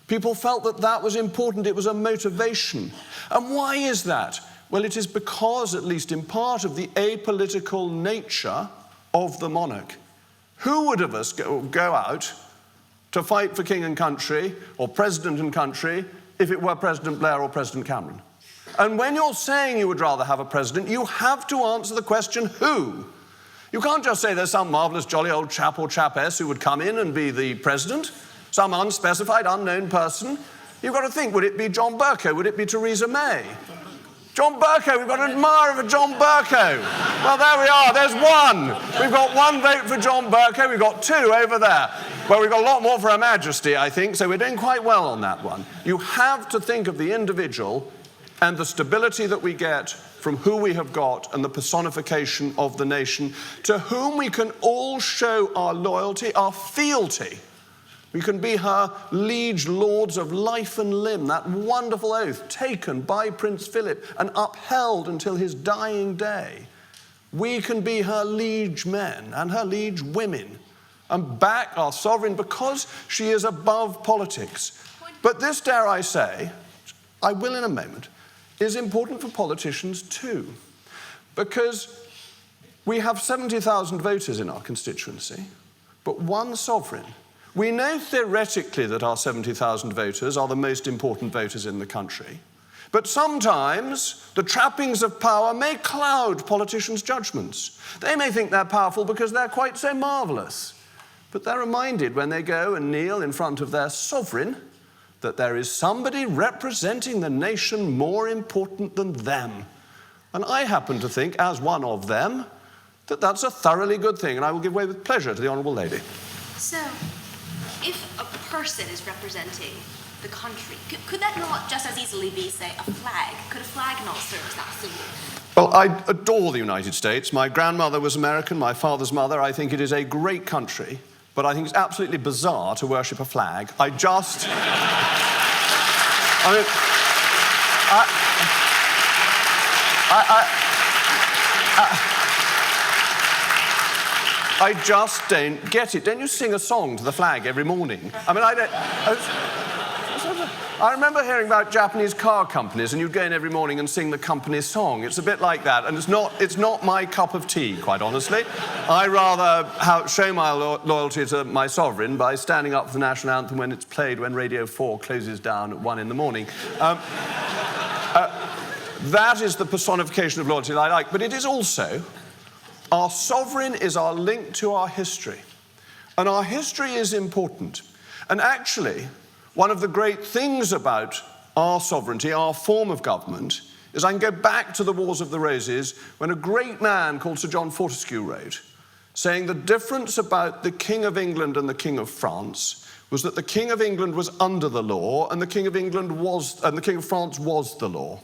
People felt that that was important. It was a motivation. And why is that? Well, it is because, at least in part, of the apolitical nature of the monarch. Who would of us go out to fight for king and country, or president and country, if it were President Blair or President Cameron? And when you're saying you would rather have a president, you have to answer the question, who? You can't just say there's some marvellous jolly old chap or chapess who would come in and be the president, some unspecified, unknown person. You've got to think, would it be John Bercow? Would it be Theresa May? John Bercow, we've got an admirer for John Bercow. Well, there we are, there's one. We've got one vote for John Bercow, we've got two over there. Well, we've got a lot more for Her Majesty, I think, so we're doing quite well on that one. You have to think of the individual and the stability that we get from who we have got and the personification of the nation, to whom we can all show our loyalty, our fealty. We can be her liege lords of life and limb, that wonderful oath taken by Prince Philip and upheld until his dying day. We can be her liege men and her liege women and back our sovereign because she is above politics. But this, dare I say, I will in a moment, is important for politicians too, because we have 70,000 voters in our constituency, but one sovereign. We know theoretically that our 70,000 voters are the most important voters in the country, but sometimes the trappings of power may cloud politicians' judgments. They may think they're powerful because they're quite so marvellous, but they're reminded when they go and kneel in front of their sovereign that there is somebody representing the nation more important than them. And I happen to think, as one of them, that that's a thoroughly good thing, and I will give way with pleasure to the Honourable Lady. So, if a person is representing the country, could that not just as easily be, say, a flag? Could a flag not serve as that symbol? Well, I adore the United States. My grandmother was American, my father's mother. I think it is a great country. But I think it's absolutely bizarre to worship a flag. I just don't get it. Don't you sing a song to the flag every morning? I remember hearing about Japanese car companies, and you'd go in every morning and sing the company's song. It's a bit like that, and it's not my cup of tea, quite honestly. I rather show my loyalty to my sovereign by standing up for the national anthem when it's played when Radio 4 closes down at 1 in the morning. That is the personification of loyalty that I like, but it is also, our sovereign is our link to our history. And our history is important. And actually, one of the great things about our sovereignty, our form of government, is I can go back to the Wars of the Roses when a great man called Sir John Fortescue wrote, saying the difference about the King of England and the King of France was that the King of England was under the law and the King of France was the law.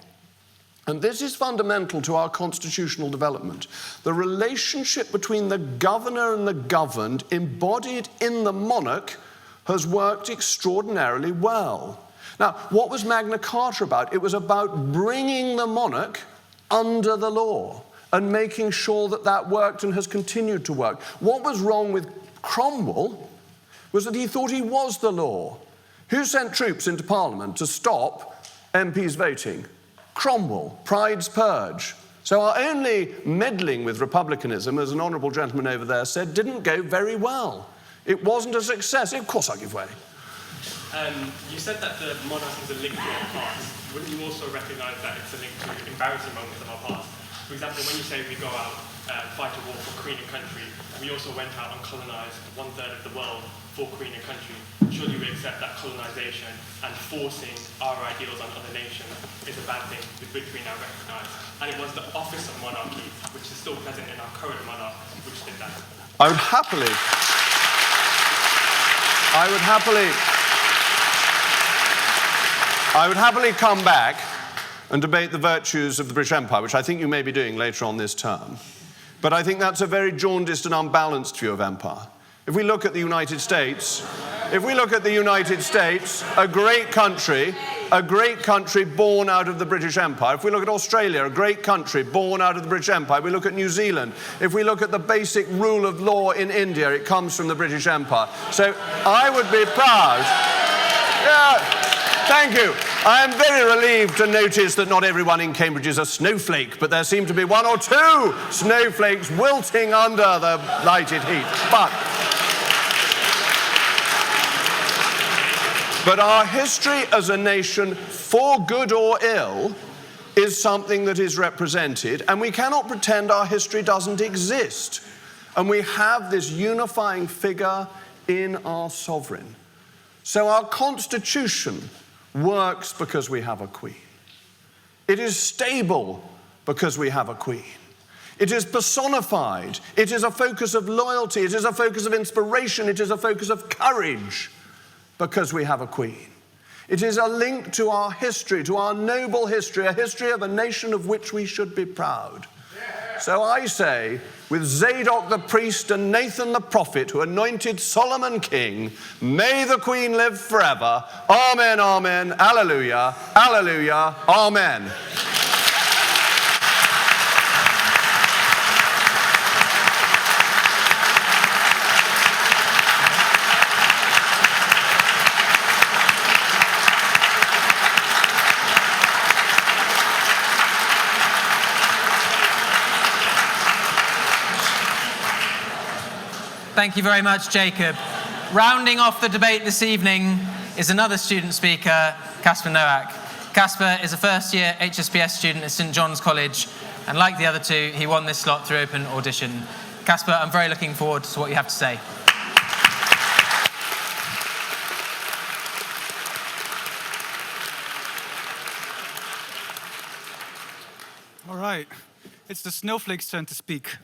And this is fundamental to our constitutional development. The relationship between the governor and the governed, embodied in the monarch, has worked extraordinarily well. Now, what was Magna Carta about? It was about bringing the monarch under the law and making sure that that worked and has continued to work. What was wrong with Cromwell was that he thought he was the law. Who sent troops into Parliament to stop MPs voting? Cromwell, Pride's Purge. So our only meddling with republicanism, as an honourable gentleman over there said, didn't go very well. It wasn't a success. Of course I give way. You said that the monarch is a link to our past. Wouldn't you also recognise that it's a link to embarrassing moments of our past? For example, when you say we go out and fight a war for Queen and country, we also went out and colonised 1/3 of the world for Queen and country. Surely we accept that colonisation and forcing our ideals on other nations is a bad thing, which we now recognise. And it was the office of monarchy, which is still present in our current monarch, which did that. I would happily come back and debate the virtues of the British Empire, which I think you may be doing later on this term. But I think that's a very jaundiced and unbalanced view of empire. If we look at the United States, a great country born out of the British Empire. If we look at Australia, a great country born out of the British Empire. We look at New Zealand. If we look at the basic rule of law in India, it comes from the British Empire. So I would be proud. Thank you. I am very relieved to notice that not everyone in Cambridge is a snowflake, but there seem to be 1 or 2 snowflakes wilting under the lighted heat. But our history as a nation, for good or ill, is something that is represented, and we cannot pretend our history doesn't exist. And we have this unifying figure in our sovereign. So our constitution works because we have a queen. It is stable because we have a queen. It is personified. It is a focus of loyalty. It is a focus of inspiration. It is a focus of courage because we have a queen. It is a link to our history, to our noble history, a history of a nation of which we should be proud. So I say, with Zadok the priest and Nathan the prophet who anointed Solomon king, may the Queen live forever. Amen, amen, alleluia, alleluia, amen. Thank you very much, Jacob. Rounding off the debate this evening is another student speaker, Casper Noack. Casper is a first-year HSBS student at St John's College, and like the other two, he won this slot through open audition. Casper, I'm very looking forward to what you have to say. All right, it's the snowflake's turn to speak.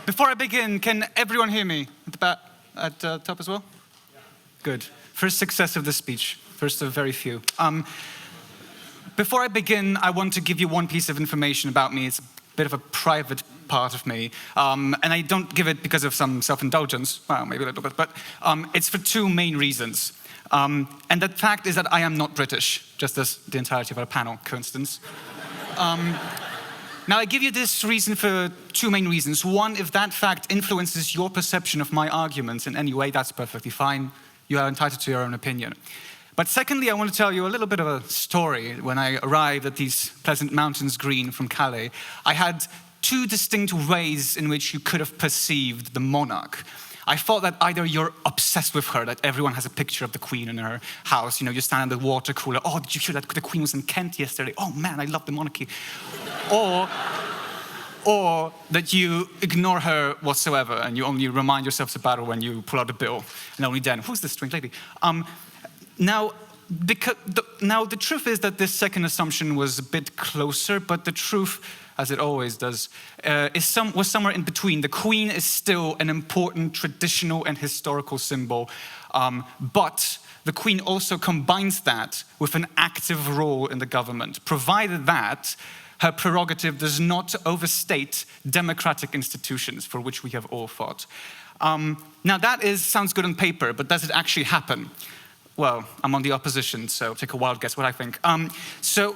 Before I begin, can everyone hear me at the back, at the top as well? Yeah. Good. First success of the speech. First of very few. Before I begin, I want to give you one piece of information about me. It's a bit of a private part of me. And I don't give it because of some self-indulgence. Well, maybe a little bit. But it's for 2 main reasons. And the fact is that I am not British, just as the entirety of our panel, coincidence. Now, I give you this reason for 2 main reasons. One, if that fact influences your perception of my arguments in any way, that's perfectly fine. You are entitled to your own opinion. But secondly, I want to tell you a little bit of a story. When I arrived at these pleasant mountains green from Calais, I had 2 distinct ways in which you could have perceived the monarch. I thought that either you're obsessed with her, that everyone has a picture of the Queen in her house. You know, you stand at the water cooler. Oh, did you hear that the Queen was in Kent yesterday? Oh, man, I love the monarchy. Or that you ignore her whatsoever and you only remind yourselves about her when you pull out a bill. And only then, who's this strange lady? Now, the truth is that this second assumption was a bit closer, but the truth, as it always does, was somewhere in between. The Queen is still an important traditional and historical symbol, but the Queen also combines that with an active role in the government, provided that her prerogative does not overstate democratic institutions for which we have all fought. Now that sounds good on paper, but does it actually happen? Well, I'm on the opposition, so take a wild guess what I think. So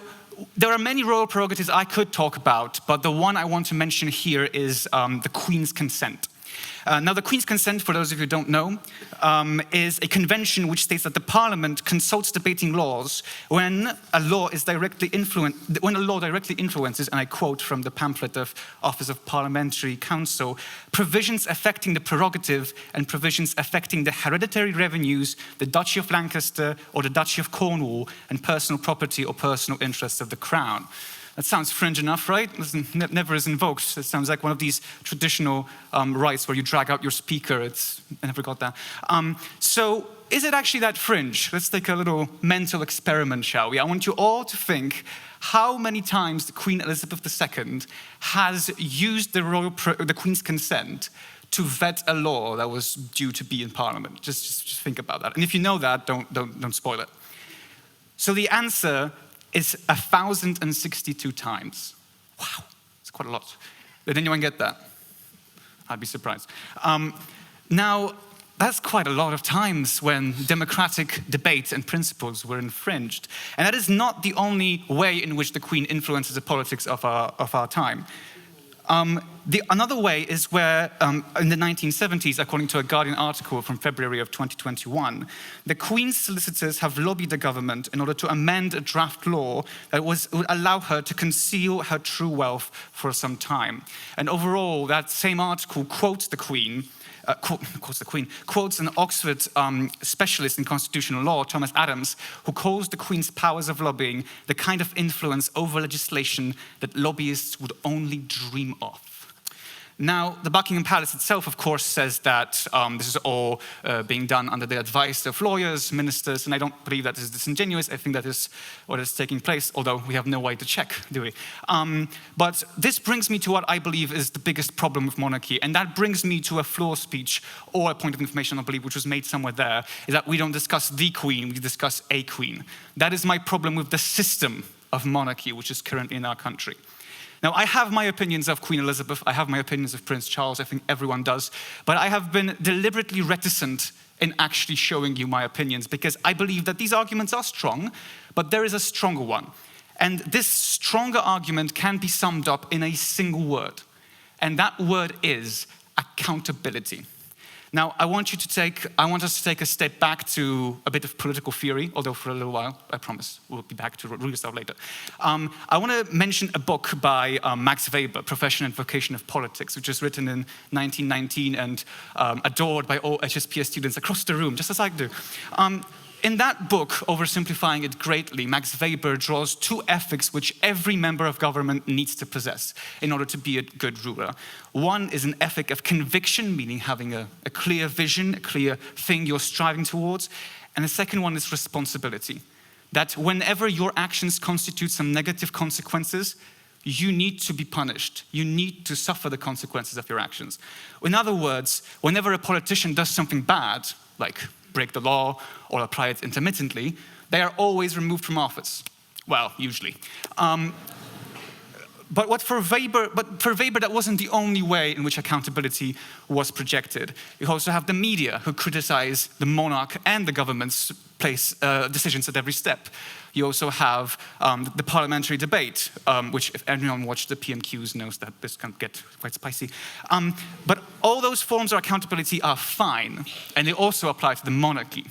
there are many royal prerogatives I could talk about, but the one I want to mention here is the Queen's consent. Now, the Queen's Consent, for those of you who don't know, is a convention which states that the Parliament consults debating laws when a law directly influences, and I quote from the pamphlet of Office of Parliamentary Counsel, provisions affecting the prerogative and provisions affecting the hereditary revenues, the Duchy of Lancaster or the Duchy of Cornwall, and personal property or personal interests of the Crown. That sounds fringe enough, right? Never is invoked. It sounds like one of these traditional rights where you drag out your speaker. I never got that. So is it actually that fringe? Let's take a little mental experiment, shall we? I want you all to think how many times the Queen Elizabeth II has used the Queen's Consent to vet a law that was due to be in Parliament. Just think about that. And if you know that, don't spoil it. So the answer is 1,062 times. Wow, it's quite a lot. Did anyone get that? I'd be surprised. Now, that's quite a lot of times when democratic debate and principles were infringed. And that is not the only way in which the Queen influences the politics of our time. Another way is where, in the 1970s, according to a Guardian article from February of 2021, the Queen's solicitors have lobbied the government in order to amend a draft law that would allow her to conceal her true wealth for some time. And overall, that same article quotes the Queen, quotes an Oxford specialist in constitutional law, Thomas Adams, who calls the Queen's powers of lobbying the kind of influence over legislation that lobbyists would only dream of. Now, the Buckingham Palace itself, of course, says that this is all being done under the advice of lawyers, ministers, and I don't believe that is disingenuous. I think that is what is taking place, although we have no way to check, do we? But this brings me to what I believe is the biggest problem with monarchy, and that brings me to a floor speech or a point of information, I believe, which was made somewhere there, is that we don't discuss the Queen, we discuss a Queen. That is my problem with the system of monarchy, which is currently in our country. Now, I have my opinions of Queen Elizabeth, I have my opinions of Prince Charles, I think everyone does, but I have been deliberately reticent in actually showing you my opinions because I believe that these arguments are strong, but there is a stronger one. And this stronger argument can be summed up in a single word, and that word is accountability. Now, I want us to take a step back to a bit of political theory, although for a little while, I promise, we'll be back to real stuff later. I want to mention a book by Max Weber, Profession and Vocation of Politics, which was written in 1919 and adored by all HSPS students across the room, just as I do. In that book, oversimplifying it greatly, Max Weber draws two ethics which every member of government needs to possess in order to be a good ruler. One is an ethic of conviction, meaning having a clear vision, a clear thing you're striving towards. And the second one is responsibility. That whenever your actions constitute some negative consequences, you need to be punished. You need to suffer the consequences of your actions. In other words, whenever a politician does something bad, like break the law or apply it intermittently, they are always removed from office. Well, usually. But for Weber, that wasn't the only way in which accountability was projected. You also have the media who criticize the monarch and the government's decisions at every step. You also have the parliamentary debate, which if anyone watched the PMQs knows that this can get quite spicy. But all those forms of accountability are fine, and they also apply to the monarchy.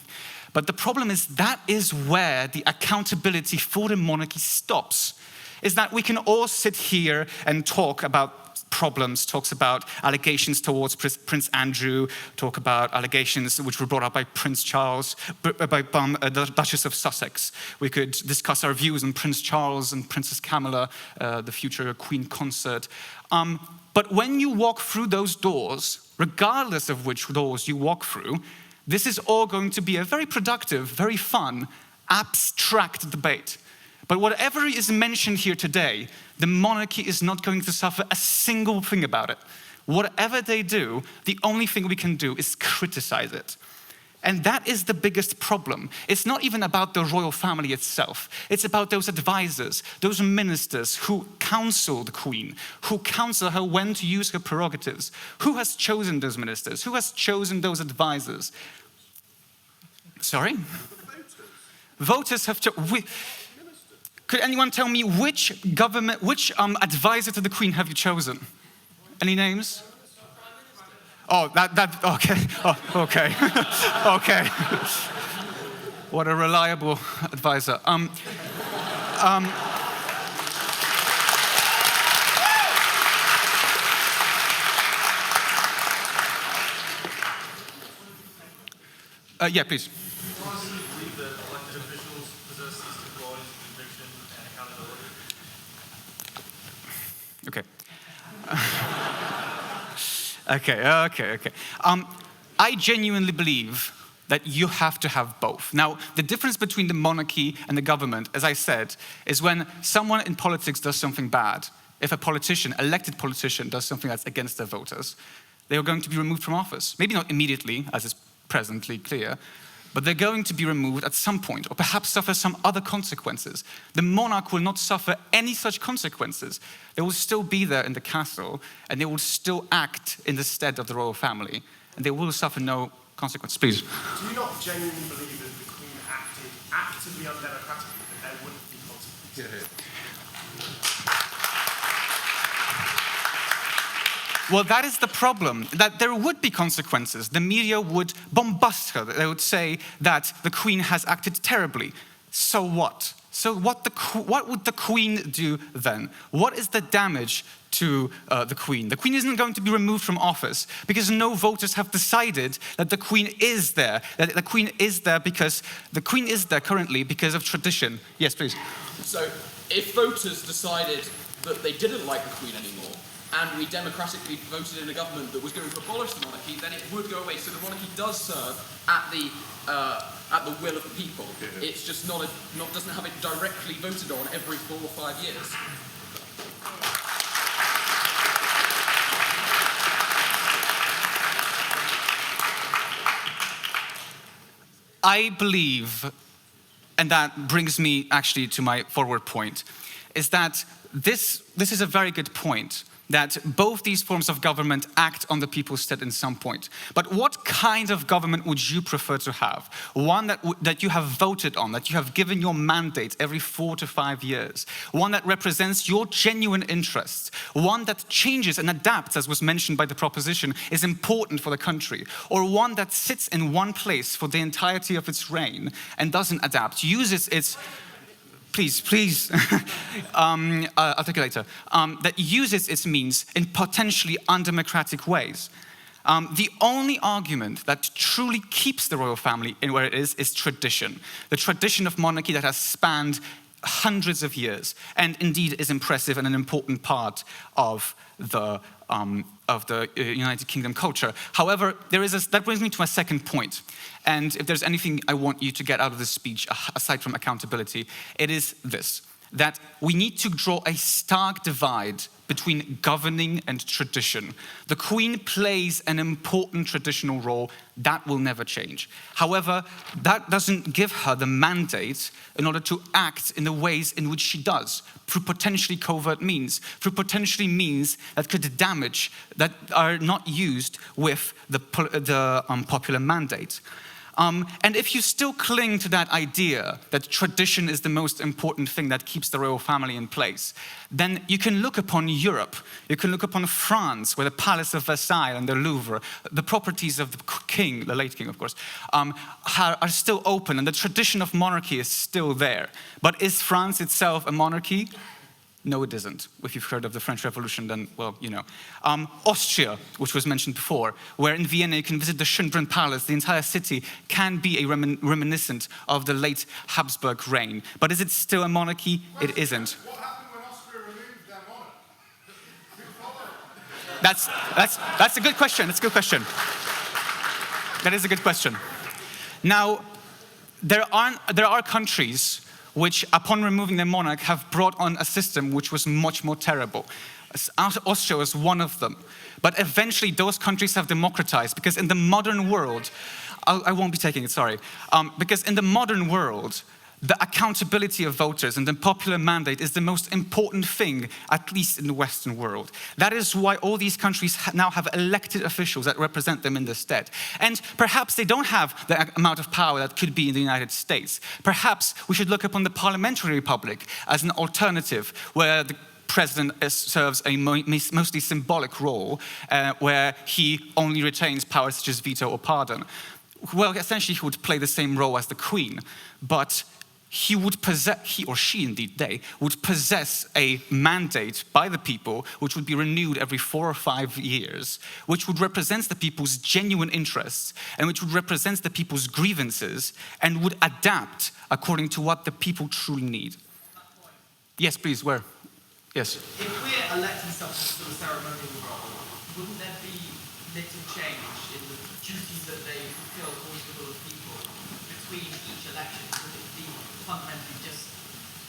But the problem is that is where the accountability for the monarchy stops, is that we can all sit here and talk about problems, talks about allegations towards Prince Andrew, talk about allegations which were brought up by Prince Charles, by the Duchess of Sussex. We could discuss our views on Prince Charles and Princess Camilla, the future Queen consort. But when you walk through those doors, regardless of which doors you walk through, this is all going to be a very productive, very fun, abstract debate. But whatever is mentioned here today, the monarchy is not going to suffer a single thing about it. Whatever they do, the only thing we can do is criticize it. And that is the biggest problem. It's not even about the royal family itself. It's about those advisors, those ministers who counsel the Queen, who counsel her when to use her prerogatives. Who has chosen those ministers? Who has chosen those advisors? Sorry? Voters have chosen. Could anyone tell me which advisor to the Queen have you chosen? Any names? Oh, okay. Oh, okay. Okay. What a reliable advisor. Yeah, please. Honestly, believe that elected officials possess these two qualities of conviction and accountability? Okay. I genuinely believe that you have to have both. Now, the difference between the monarchy and the government, as I said, is when someone in politics does something bad. If a politician, elected politician, does something that's against their voters, they are going to be removed from office. Maybe not immediately, as is presently clear, but they're going to be removed at some point, or perhaps suffer some other consequences. The monarch will not suffer any such consequences. They will still be there in the castle, and they will still act in the stead of the royal family, and they will suffer no consequences. Please. Do you not genuinely believe that the Queen acted actively undemocratically, that there wouldn't be consequences? Well, that is the problem, that there would be consequences. The media would bombast her. They would say that the Queen has acted terribly. So what? So what would the Queen do then? What is the damage to the Queen? The Queen isn't going to be removed from office because no voters have decided that the Queen is there. That the Queen is there because the Queen is there currently because of tradition. Yes, please. So if voters decided that they didn't like the Queen anymore, and we democratically voted in a government that was going to abolish the monarchy, then it would go away. So the monarchy does serve at the will of the people. It's just doesn't have it directly voted on every 4 or 5 years. I believe, and that brings me actually to my forward point, is that this is a very good point, that both these forms of government act on the people's stead in some point. But what kind of government would you prefer to have? One that you have voted on, that you have given your mandate every 4 to 5 years. One that represents your genuine interests. One that changes and adapts, as was mentioned by the proposition, is important for the country. Or one that sits in one place for the entirety of its reign and doesn't adapt, uses its... Please, articulator, that uses its means in potentially undemocratic ways. The only argument that truly keeps the royal family in where it is tradition. The tradition of monarchy that has spanned hundreds of years and indeed is impressive and an important part of the United Kingdom culture. However, that brings me to my second point. And if there's anything I want you to get out of this speech, aside from accountability, it is this, that we need to draw a stark divide between governing and tradition. The Queen plays an important traditional role that will never change. However, that doesn't give her the mandate in order to act in the ways in which she does, through potentially covert means, through potentially means that could damage, that are not used with the popular mandate. And if you still cling to that idea that tradition is the most important thing that keeps the royal family in place, then you can look upon Europe, you can look upon France, where the Palace of Versailles and the Louvre, the properties of the king, the late king of course, are still open and the tradition of monarchy is still there. But is France itself a monarchy? No, it isn't. If you've heard of the French Revolution, then, well, you know. Austria, which was mentioned before, where in Vienna you can visit the Schönbrunn Palace, the entire city can be a reminiscent of the late Habsburg reign. But is it still a monarchy? It isn't. What happened when Austria removed their monarch? That's a good question. That's a good question. That is a good question. Now, there are countries which, upon removing their monarch, have brought on a system which was much more terrible. Austria was one of them. But eventually those countries have democratized because in the modern world, I won't be taking it, sorry. Because in the modern world, the accountability of voters and the popular mandate is the most important thing, at least in the Western world. That is why all these countries now have elected officials that represent them in their stead. And perhaps they don't have the amount of power that could be in the United States. Perhaps we should look upon the parliamentary republic as an alternative where the president serves a mostly symbolic role where he only retains powers such as veto or pardon. Well, essentially, he would play the same role as the Queen, but he or she, indeed they, would possess a mandate by the people which would be renewed every 4 or 5 years, which would represent the people's genuine interests and which would represent the people's grievances and would adapt according to what the people truly need. Yes, please, where? Yes. If we're electing someone to a ceremonial role, wouldn't there be little change in the duties that they fulfill always with other people between each election? Would it be fundamentally just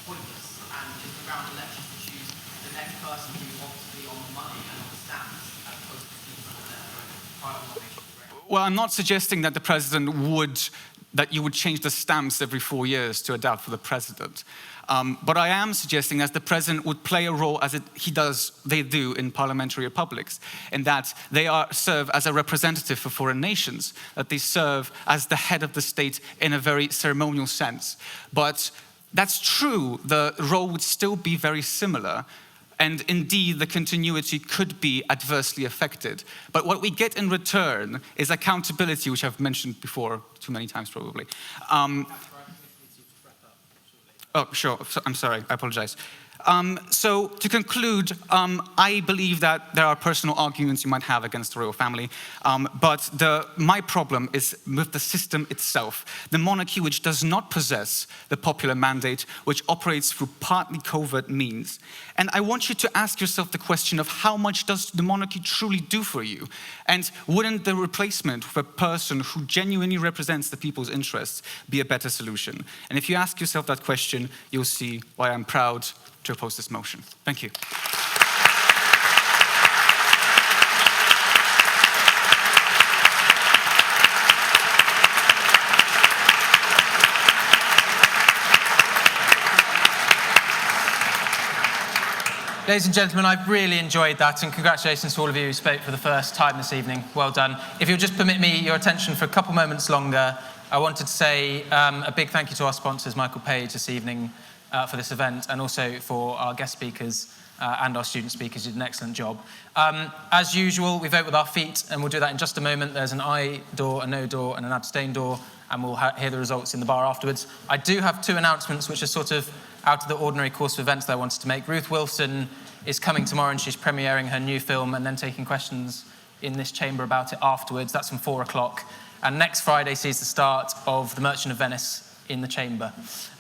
pointless and just around elections to choose the next person who wants to be on the money and on the stamps as opposed to people that are private nominations? Well, I'm not suggesting that that you would change the stamps every 4 years to adapt for the president. But I am suggesting that the president would play a role as they do in parliamentary republics, in that they serve as a representative for foreign nations, that they serve as the head of the state in a very ceremonial sense. But that's true, the role would still be very similar, and indeed the continuity could be adversely affected. But what we get in return is accountability, which I've mentioned before, too many times probably. Oh, sure. I'm sorry. I apologize. So to conclude, I believe that there are personal arguments you might have against the royal family, but my problem is with the system itself. The monarchy, which does not possess the popular mandate, which operates through partly covert means. And I want you to ask yourself the question of how much does the monarchy truly do for you? And wouldn't the replacement of a person who genuinely represents the people's interests be a better solution? And if you ask yourself that question, you'll see why I'm proud to oppose this motion. Thank you. Ladies and gentlemen, I've really enjoyed that, and congratulations to all of you who spoke for the first time this evening. Well done. If you'll just permit me your attention for a couple moments longer, I wanted to say a big thank you to our sponsors, Michael Page, this evening for this event, and also for our guest speakers and our student speakers who did an excellent job. As usual, we vote with our feet, and we'll do that in just a moment. There's an aye door, a no door, and an abstain door, and we'll hear the results in the bar afterwards. I do have 2 announcements which are sort of out of the ordinary course of events that I wanted to make. Ruth Wilson is coming tomorrow, and she's premiering her new film and then taking questions in this chamber about it afterwards. That's from 4 o'clock. And next Friday sees the start of The Merchant of Venice in the chamber.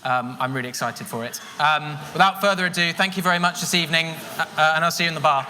I'm really excited for it. Without further ado, thank you very much this evening, and I'll see you in the bar.